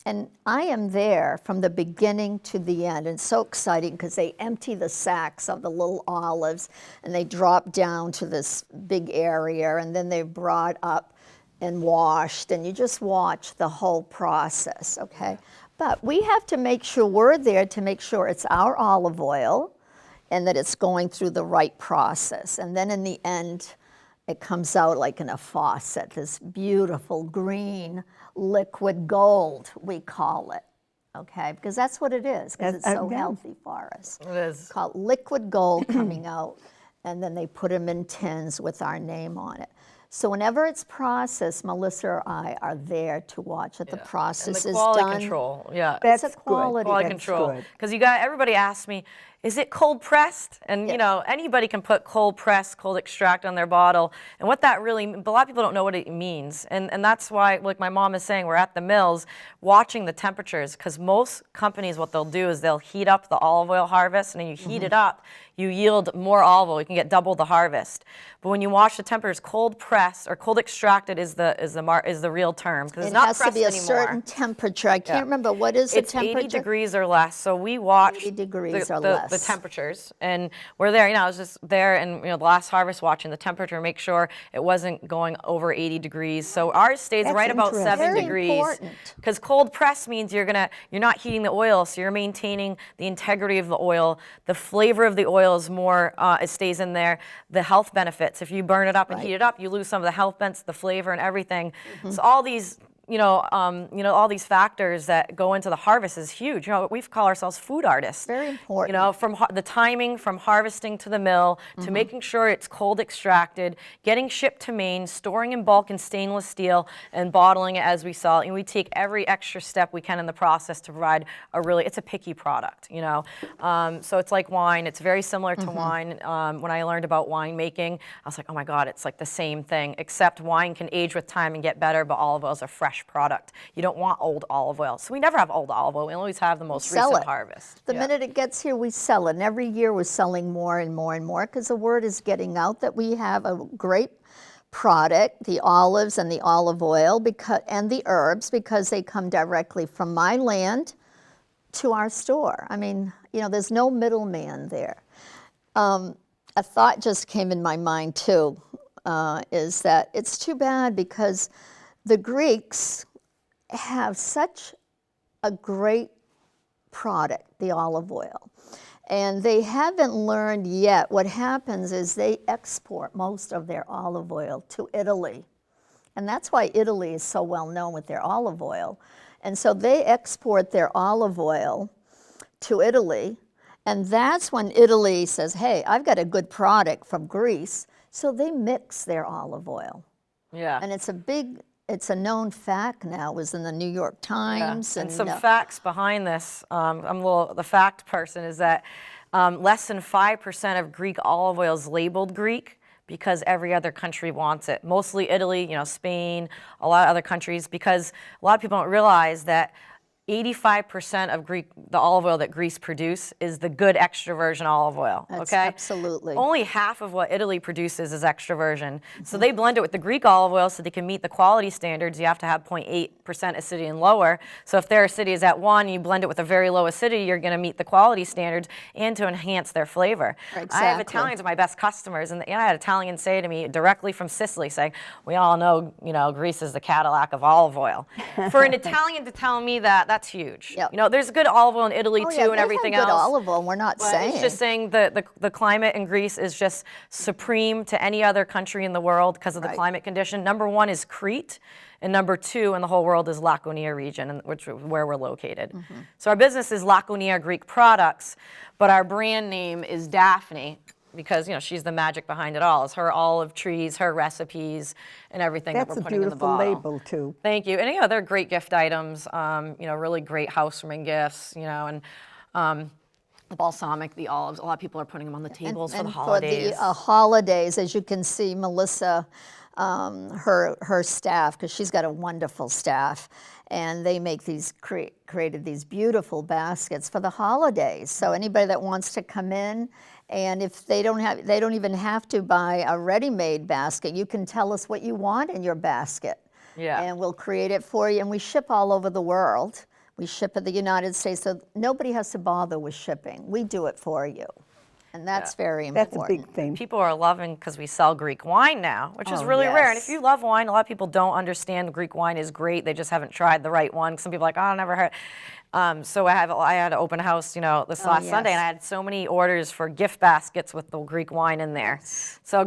[SPEAKER 2] And I am there from the beginning to the end. And it's so exciting because they empty the sacks of the little olives and they drop down to this big area, and then they're brought up and washed, and you just watch the whole process, okay? But we have to make sure we're there to make sure it's our olive oil and that it's going through the right process. And then in the end, it comes out like in a faucet, this beautiful green liquid gold, we call it. Okay, because that's what it is, because it's so healthy for us.
[SPEAKER 3] It is.
[SPEAKER 2] It's called liquid gold coming out, and then they put them in tins with our name on it. So whenever it's processed, Melissa or I are there to watch that the process
[SPEAKER 3] and the
[SPEAKER 2] is done.
[SPEAKER 3] quality control,
[SPEAKER 1] That's
[SPEAKER 2] It's a quality
[SPEAKER 1] good.
[SPEAKER 3] control. Because everybody asks me, is it cold pressed? And you know, anybody can put cold pressed, cold extract on their bottle. And what that really, but a lot of people don't know what it means. And that's why, like my mom is saying, we're at the mills watching the temperatures, because most companies, what they'll do is they'll heat up the olive oil harvest, and then you heat it up, you yield more olive oil. You can get double the harvest. But when you watch the temperatures, cold pressed or cold extracted is the real term, because it's not pressed anymore.
[SPEAKER 2] It has to be a certain temperature. I can't remember what is the temperature.
[SPEAKER 3] It's 80 degrees or less. So we watch
[SPEAKER 2] 80 degrees or less.
[SPEAKER 3] The temperatures, and we're there. You know, I was just there, and the last harvest watching the temperature, make sure it wasn't going over 80 degrees. So ours stays right about 7
[SPEAKER 2] Very
[SPEAKER 3] degrees.
[SPEAKER 2] important.
[SPEAKER 3] Because cold press means you're not heating the oil, so you're maintaining the integrity of the oil. The flavor of the oil is more, it stays in there. The health benefits, if you burn it up and heat it up, you lose some of the health benefits, the flavor and everything. So all these, all these factors that go into the harvest is huge. We call ourselves food artists.
[SPEAKER 2] Very important.
[SPEAKER 3] From the timing, from harvesting to the mill, to making sure it's cold extracted, getting shipped to Maine, storing in bulk in stainless steel, and bottling it as we sell it. And we take every extra step we can in the process to provide it's a picky product, So it's like wine. It's very similar to wine. When I learned about winemaking, I was like, oh my God, it's like the same thing, except wine can age with time and get better, but olive oil is a fresh product. You don't want old olive oil. So we never have old olive oil. We always have the most recent harvest.
[SPEAKER 2] The minute it gets here, we sell it. And every year we're selling more and more and more, because the word is getting out that we have a great product, the olives and the olive oil and the herbs, because they come directly from my land to our store. I mean, there's no middleman there. A thought just came in my mind too, is that it's too bad, because the Greeks have such a great product, the olive oil, and they haven't learned yet. What happens is they export most of their olive oil to Italy, and that's why Italy is so well known with their olive oil. And so they export their olive oil to Italy, and that's when Italy says, hey, I've got a good product from Greece, so they mix their olive oil.
[SPEAKER 3] Yeah.
[SPEAKER 2] And it's a known fact now. It was in the New York Times.
[SPEAKER 3] And some facts behind this. The fact person is that less than 5% of Greek olive oil is labeled Greek, because every other country wants it. Mostly Italy, Spain, a lot of other countries, because a lot of people don't realize that 85% of the olive oil that Greece produce is the good extra virgin olive oil.
[SPEAKER 2] That's
[SPEAKER 3] okay,
[SPEAKER 2] absolutely.
[SPEAKER 3] Only half of what Italy produces is extra virgin. So they blend it with the Greek olive oil so they can meet the quality standards. You have to have 0.8% acidity and lower. So if their acidity is at 1, you blend it with a very low acidity, you're going to meet the quality standards and to enhance their flavor.
[SPEAKER 2] Exactly.
[SPEAKER 3] I have Italians, my best customers, and I had Italians say to me directly from Sicily, saying, "We all know, Greece is the Cadillac of olive oil." For an Italian to tell me that, that's huge.
[SPEAKER 2] Yep.
[SPEAKER 3] There's good olive oil in Italy too, and everything else.
[SPEAKER 2] Good olive oil. We're not saying.
[SPEAKER 3] It's just saying the climate in Greece is just supreme to any other country in the world because of the climate condition. Number 1 is Crete, and number 2 in the whole world is Laconia region, where we're located. So our business is Laconia Greek Products, but our brand name is Daphne, because she's the magic behind it all. It's her olive trees, her recipes, and everything that we're putting in the bottle.
[SPEAKER 1] That's a beautiful label too.
[SPEAKER 3] Thank you. And they're great gift items. Really great housewarming gifts. And the balsamic, the olives. A lot of people are putting them on the tables for the holidays.
[SPEAKER 2] For the holidays, as you can see, Melissa, her staff, because she's got a wonderful staff, and they make created these beautiful baskets for the holidays. So anybody that wants to come in. And if they don't even have to buy a ready-made basket. You can tell us what you want in your basket.
[SPEAKER 3] Yeah.
[SPEAKER 2] And we'll create it for you. And we ship all over the world. We ship in the United States, so nobody has to bother with shipping. We do it for you. And that's very
[SPEAKER 1] That's a
[SPEAKER 2] important.
[SPEAKER 1] big thing.
[SPEAKER 3] People are loving because we sell Greek wine now, which is
[SPEAKER 2] Oh,
[SPEAKER 3] really rare. And
[SPEAKER 2] yes.
[SPEAKER 3] if you love wine, a lot of people don't understand Greek wine is great. They just haven't tried the right one. Some people are like, oh, I never heard. So I had an open house, this last Sunday,
[SPEAKER 2] yes.
[SPEAKER 3] and I had so many orders for gift baskets with the Greek wine in there. So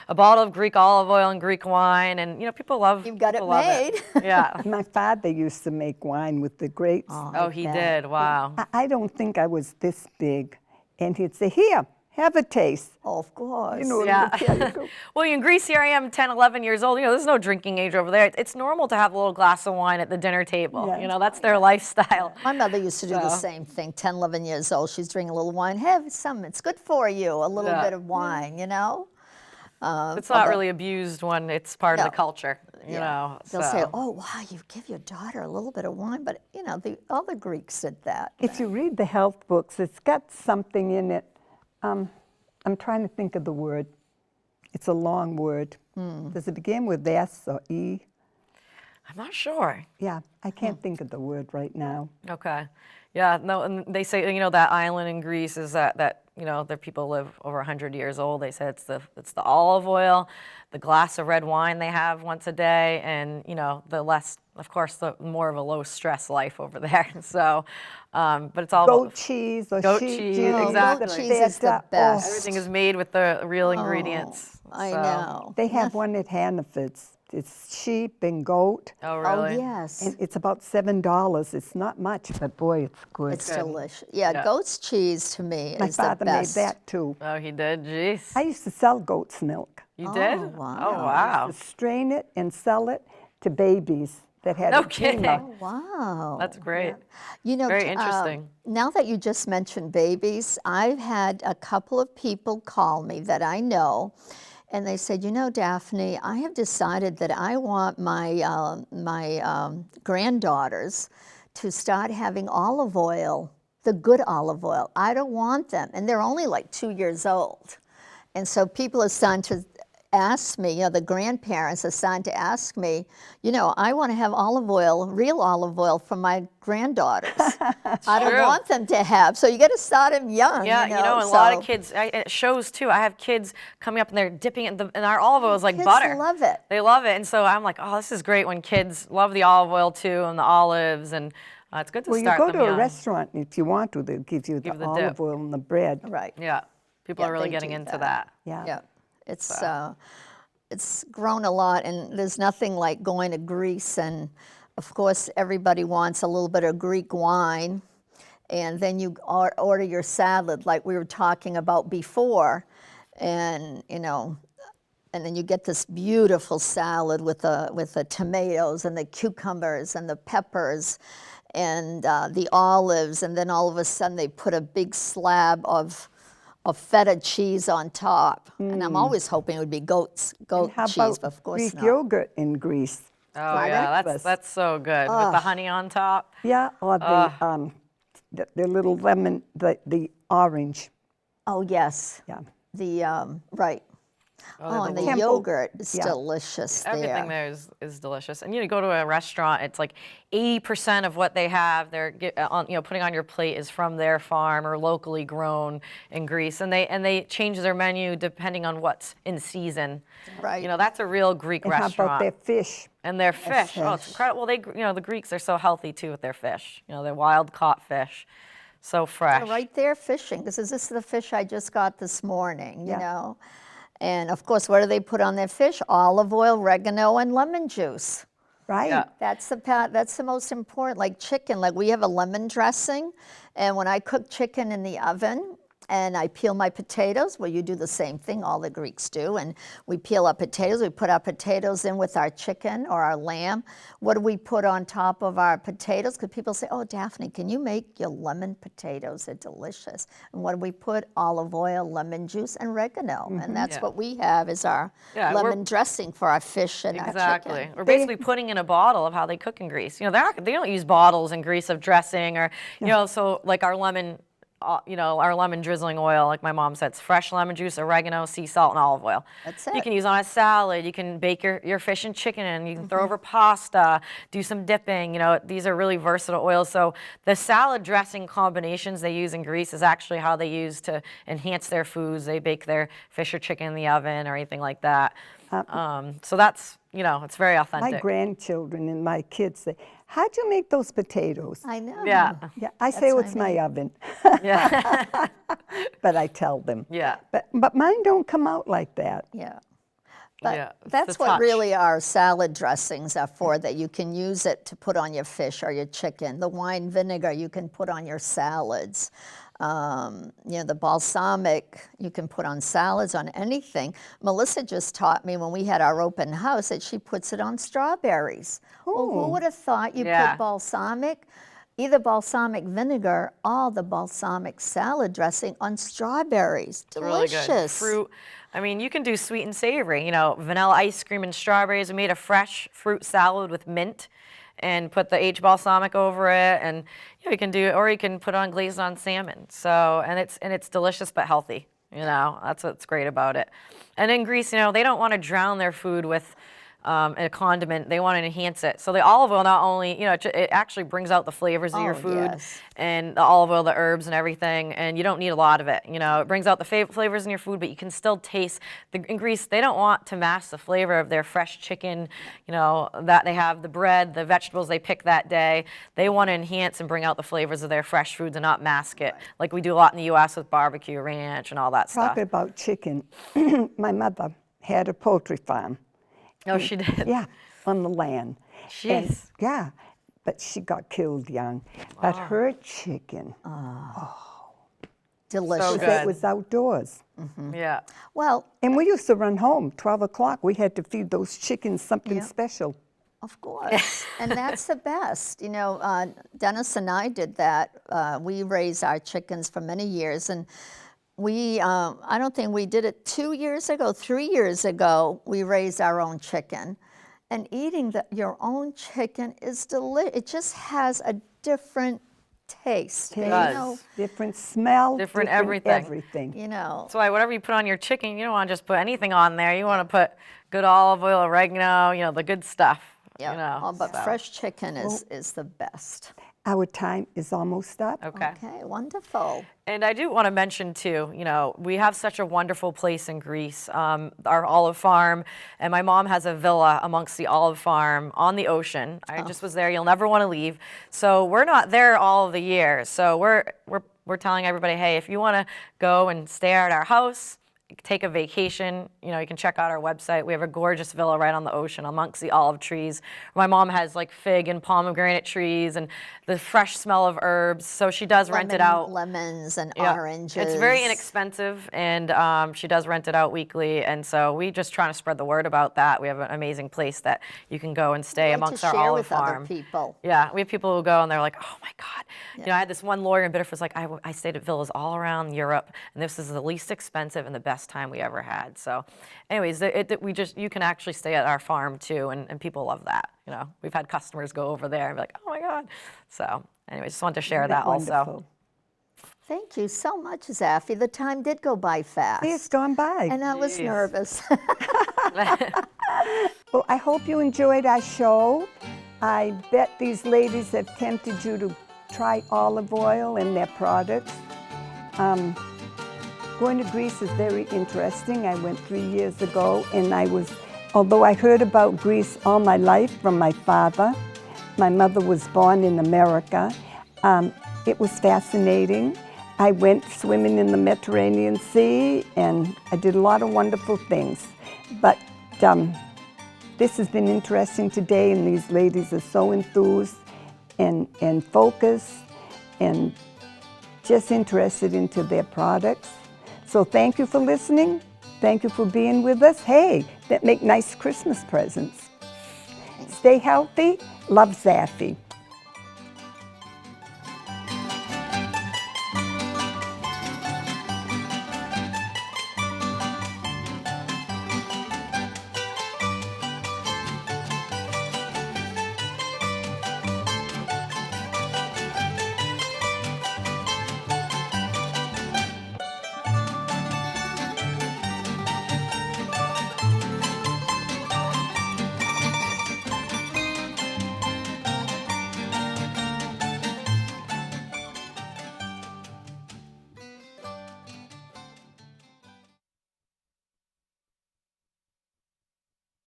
[SPEAKER 3] a bottle of Greek olive oil and Greek wine, and people love.
[SPEAKER 2] You've got it
[SPEAKER 3] people love
[SPEAKER 2] made.
[SPEAKER 3] Yeah.
[SPEAKER 1] My father used to make wine with the grapes.
[SPEAKER 3] Oh, he did. Wow.
[SPEAKER 1] I don't think I was this big. And he'd say, here, have a taste.
[SPEAKER 2] Oh, of course.
[SPEAKER 3] Yeah.
[SPEAKER 1] Here you go.
[SPEAKER 3] Well, in Greece, here I am, 10, 11 years old. There's no drinking age over there. It's normal to have a little glass of wine at the dinner table.
[SPEAKER 1] Yeah.
[SPEAKER 3] That's their lifestyle.
[SPEAKER 2] My mother used to do the same thing, 10, 11 years old. She's drinking a little wine. Have some, it's good for you, a little
[SPEAKER 3] Yeah.
[SPEAKER 2] bit of wine,
[SPEAKER 3] It's not really abused when it's part of
[SPEAKER 2] No.
[SPEAKER 3] the culture,
[SPEAKER 2] They'll say, oh, wow, you give your daughter a little bit of wine. But, all the Greeks did that.
[SPEAKER 1] If you read the health books, it's got something in it. I'm trying to think of the word. It's a long word. Does it begin with S or E?
[SPEAKER 3] I'm not sure.
[SPEAKER 1] Yeah, I can't think of the word right now.
[SPEAKER 3] Okay. Yeah, no, and they say, that island in Greece is that their people live over 100 years old. They say it's the olive oil, the glass of red wine they have once a day, and, the less, of course, the more of a low stress life over there. So, but it's all
[SPEAKER 1] Goat
[SPEAKER 3] about
[SPEAKER 1] cheese or
[SPEAKER 3] goat
[SPEAKER 1] sheep
[SPEAKER 3] cheese,
[SPEAKER 1] cheese.
[SPEAKER 3] exactly.
[SPEAKER 2] Goat cheese is the best.
[SPEAKER 3] everything is made with the real ingredients.
[SPEAKER 2] I
[SPEAKER 3] so-
[SPEAKER 2] know.
[SPEAKER 1] They have one at Hannaford's. It's sheep and goat.
[SPEAKER 3] Oh,
[SPEAKER 2] Oh,
[SPEAKER 3] really?
[SPEAKER 2] yes.
[SPEAKER 1] And it's about $7. It's not much, but boy, it's good.
[SPEAKER 2] It's delicious. Yeah,
[SPEAKER 3] Yeah.
[SPEAKER 2] goat's cheese to me
[SPEAKER 1] My
[SPEAKER 2] is the
[SPEAKER 1] father made
[SPEAKER 2] best.
[SPEAKER 1] that too.
[SPEAKER 3] Oh, he did? Jeez.
[SPEAKER 1] I used to sell goat's milk.
[SPEAKER 3] You did?
[SPEAKER 2] wow.
[SPEAKER 3] Oh, wow.
[SPEAKER 1] To strain it and sell it to babies that had
[SPEAKER 3] No
[SPEAKER 1] edema.
[SPEAKER 3] kidding.
[SPEAKER 2] Wow.
[SPEAKER 3] That's great.
[SPEAKER 2] Very
[SPEAKER 3] interesting.
[SPEAKER 2] Now that you just mentioned babies, I've had a couple of people call me that I know, and they said, Daphne, I have decided that I want my granddaughters to start having olive oil, the good olive oil. I don't want them, and they're only like 2 years old. And so people are starting to ask me, the grandparents are starting to ask me, I want to have olive oil, real olive oil for my granddaughters. I don't
[SPEAKER 3] true.
[SPEAKER 2] want them to have. So you got to start them young.
[SPEAKER 3] Yeah,
[SPEAKER 2] and
[SPEAKER 3] a lot of kids, it shows too. I have kids coming up and they're dipping it and our olive oil is like
[SPEAKER 2] kids
[SPEAKER 3] butter.
[SPEAKER 2] love it.
[SPEAKER 3] They love it. And so I'm like, oh, this is great when kids love the olive oil too and the olives. And it's good to
[SPEAKER 1] Well, you
[SPEAKER 3] start
[SPEAKER 1] go
[SPEAKER 3] them
[SPEAKER 1] to a
[SPEAKER 3] young.
[SPEAKER 1] restaurant, if you want to, they'll give you the
[SPEAKER 3] Give the
[SPEAKER 1] olive
[SPEAKER 3] dip.
[SPEAKER 1] oil and the bread.
[SPEAKER 2] Right.
[SPEAKER 3] Yeah, people
[SPEAKER 2] Yeah,
[SPEAKER 3] are really
[SPEAKER 2] they
[SPEAKER 3] getting
[SPEAKER 2] do
[SPEAKER 3] into
[SPEAKER 2] that.
[SPEAKER 3] that.
[SPEAKER 1] Yeah.
[SPEAKER 2] Yeah. It's grown a lot, and there's nothing like going to Greece. And of course, everybody wants a little bit of Greek wine. And then you order your salad like we were talking about before. And, and then you get this beautiful salad with the tomatoes and the cucumbers and the peppers and the olives. And then all of a sudden they put a big slab of feta cheese on top. And I'm always hoping it would be goat
[SPEAKER 1] How
[SPEAKER 2] cheese,
[SPEAKER 1] about
[SPEAKER 2] but of course
[SPEAKER 1] Greek
[SPEAKER 2] not.
[SPEAKER 1] yogurt in Greece?
[SPEAKER 3] Oh, yeah,
[SPEAKER 1] breakfast.
[SPEAKER 3] that's so good. With the honey on top.
[SPEAKER 1] Yeah, or the little lemon, the orange.
[SPEAKER 2] Oh, yes.
[SPEAKER 1] Yeah.
[SPEAKER 2] The, right. Oh, and the
[SPEAKER 1] Temple-
[SPEAKER 2] yogurt is
[SPEAKER 1] yeah.
[SPEAKER 2] delicious
[SPEAKER 3] Everything
[SPEAKER 2] there.
[SPEAKER 3] there is delicious. And you go to a restaurant, it's like 80% of what they have, they're putting on your plate is from their farm or locally grown in Greece. And they change their menu depending on what's in season.
[SPEAKER 2] Right.
[SPEAKER 3] That's a real Greek
[SPEAKER 1] And how
[SPEAKER 3] restaurant.
[SPEAKER 1] about their fish?
[SPEAKER 3] And their fish. Oh, it's
[SPEAKER 1] fish.
[SPEAKER 3] incredible. Well, the Greeks are so healthy too with their fish. They're wild caught fish. So fresh.
[SPEAKER 2] They're right there fishing. This is the fish I just got this morning,
[SPEAKER 1] Yeah.
[SPEAKER 2] And of course, what do they put on their fish? Olive oil, oregano, and lemon juice.
[SPEAKER 1] Right?
[SPEAKER 3] Yeah.
[SPEAKER 2] That's the most important. Like chicken, like we have a lemon dressing, and when I cook chicken in the oven and I peel my potatoes, well, you do the same thing, all the Greeks do, and we peel our potatoes, we put our potatoes in with our chicken or our lamb. What do we put on top of our potatoes? Because people say, oh, Daphne, can you make your lemon potatoes? They're delicious. And what do we put? Olive oil, lemon juice, and oregano. And that's
[SPEAKER 3] Yeah.
[SPEAKER 2] what we have is our
[SPEAKER 3] Yeah,
[SPEAKER 2] lemon dressing for our fish and our
[SPEAKER 3] Exactly.
[SPEAKER 2] chicken.
[SPEAKER 3] Or basically putting in a bottle of how they cook in Greece. They don't use bottles in Greece of dressing or, so like our lemon our lemon drizzling oil, like my mom said, it's fresh lemon juice, oregano, sea salt, and olive oil.
[SPEAKER 2] That's it.
[SPEAKER 3] You can use on a salad. You can bake your fish and chicken in. You can throw over pasta, do some dipping. These are really versatile oils. So the salad dressing combinations they use in Greece is actually how they use to enhance their foods. They bake their fish or chicken in the oven or anything like that. So that's, it's very authentic.
[SPEAKER 1] My grandchildren and my kids say, how'd you make those potatoes?
[SPEAKER 2] I know.
[SPEAKER 3] Yeah.
[SPEAKER 1] Yeah, I say, oh, it's my oven.
[SPEAKER 3] Yeah.
[SPEAKER 1] But I tell them.
[SPEAKER 3] Yeah.
[SPEAKER 1] But mine don't come out like that.
[SPEAKER 2] Yeah. But
[SPEAKER 3] Yeah, it's
[SPEAKER 2] that's
[SPEAKER 3] the
[SPEAKER 2] what
[SPEAKER 3] touch.
[SPEAKER 2] really our salad dressings are for, that you can use it to put on your fish or your chicken. The wine vinegar you can put on your salads. The balsamic you can put on salads, on anything. Melissa just taught me when we had our open house that she puts it on strawberries. Well, who would have thought you put balsamic, either balsamic vinegar or the balsamic salad dressing on strawberries? Delicious.
[SPEAKER 3] Really good. Fruit. I mean, you can do sweet and savory. Vanilla ice cream and strawberries. We made a fresh fruit salad with mint and put the aged balsamic over it, and you can do, or you can put on glazed on salmon. So, and it's delicious but healthy. That's what's great about it. And in Greece, they don't want to drown their food with a condiment. They want to enhance it. So the olive oil not only, it actually brings out the flavors of your food, and the olive oil, the herbs and everything, and you don't need a lot of it. It brings out the flavors in your food, but you can still taste. In Greece, they don't want to mask the flavor of their fresh chicken, that they have, the bread, the vegetables they pick that day. They want to enhance and bring out the flavors of their fresh foods and not mask it, like we do a lot in the U.S. with barbecue ranch and all that stuff.
[SPEAKER 1] Talking about chicken, my mother had a poultry farm.
[SPEAKER 3] Oh, she did?
[SPEAKER 1] Yeah, on the land.
[SPEAKER 3] Jeez.
[SPEAKER 1] And, yeah, but she got killed young. But her chicken,
[SPEAKER 2] Delicious.
[SPEAKER 3] So good.
[SPEAKER 1] it was outdoors.
[SPEAKER 3] Yeah.
[SPEAKER 2] Well,
[SPEAKER 1] And we used to run home, 12 o'clock. We had to feed those chickens something special.
[SPEAKER 2] of course, and that's the best. Dennis and I did that. We raised our chickens for many years, and we, I don't think we did it 2 years ago, 3 years ago, we raised our own chicken. And eating your own chicken is delicious. It just has a different taste.
[SPEAKER 1] Different smell.
[SPEAKER 3] Different everything.
[SPEAKER 1] Everything.
[SPEAKER 3] That's why whatever you put on your chicken, you don't want to just put anything on there. You want to put good olive oil, oregano, the good stuff.
[SPEAKER 2] Yeah. But fresh chicken is the best.
[SPEAKER 1] Our time is almost up.
[SPEAKER 3] Okay.
[SPEAKER 2] Okay, wonderful.
[SPEAKER 3] And I do want to mention too, we have such a wonderful place in Greece, our olive farm, and my mom has a villa amongst the olive farm on the ocean. I just was there. You'll never want to leave. So we're not there all of the year. So we're telling everybody, hey, if you want to go and stay at our house, take a vacation, you can check out our website. We have a gorgeous villa right on the ocean amongst the olive trees. My mom has like fig and pomegranate trees and the fresh smell of herbs. So she does rent it out.
[SPEAKER 2] Lemons and oranges.
[SPEAKER 3] It's very inexpensive, and she does rent it out weekly. And so we just trying to spread the word about that. We have an amazing place that you can go and stay amongst our olive farm.
[SPEAKER 2] Other people.
[SPEAKER 3] Yeah, we have people who go and they're like, oh my God. I had this one lawyer in Biddeford like, I stayed at villas all around Europe, and this is the least expensive and the best time we ever had. So anyways, you can actually stay at our farm too, and people love that. We've had customers go over there and be like, oh my God. So anyways, just wanted to share that also.
[SPEAKER 2] Thank you so much, Zaffie. The time did go by fast.
[SPEAKER 1] It's gone by.
[SPEAKER 2] And I was nervous.
[SPEAKER 1] Well, I hope you enjoyed our show. I bet these ladies have tempted you to try olive oil and their products. Going to Greece is very interesting. I went 3 years ago, and although I heard about Greece all my life from my father, my mother was born in America. It was fascinating. I went swimming in the Mediterranean Sea, and I did a lot of wonderful things. But this has been interesting today, and these ladies are so enthused and focused and just interested into their products. So thank you for listening. Thank you for being with us. Hey, that make nice Christmas presents. Stay healthy. Love, Zaffie.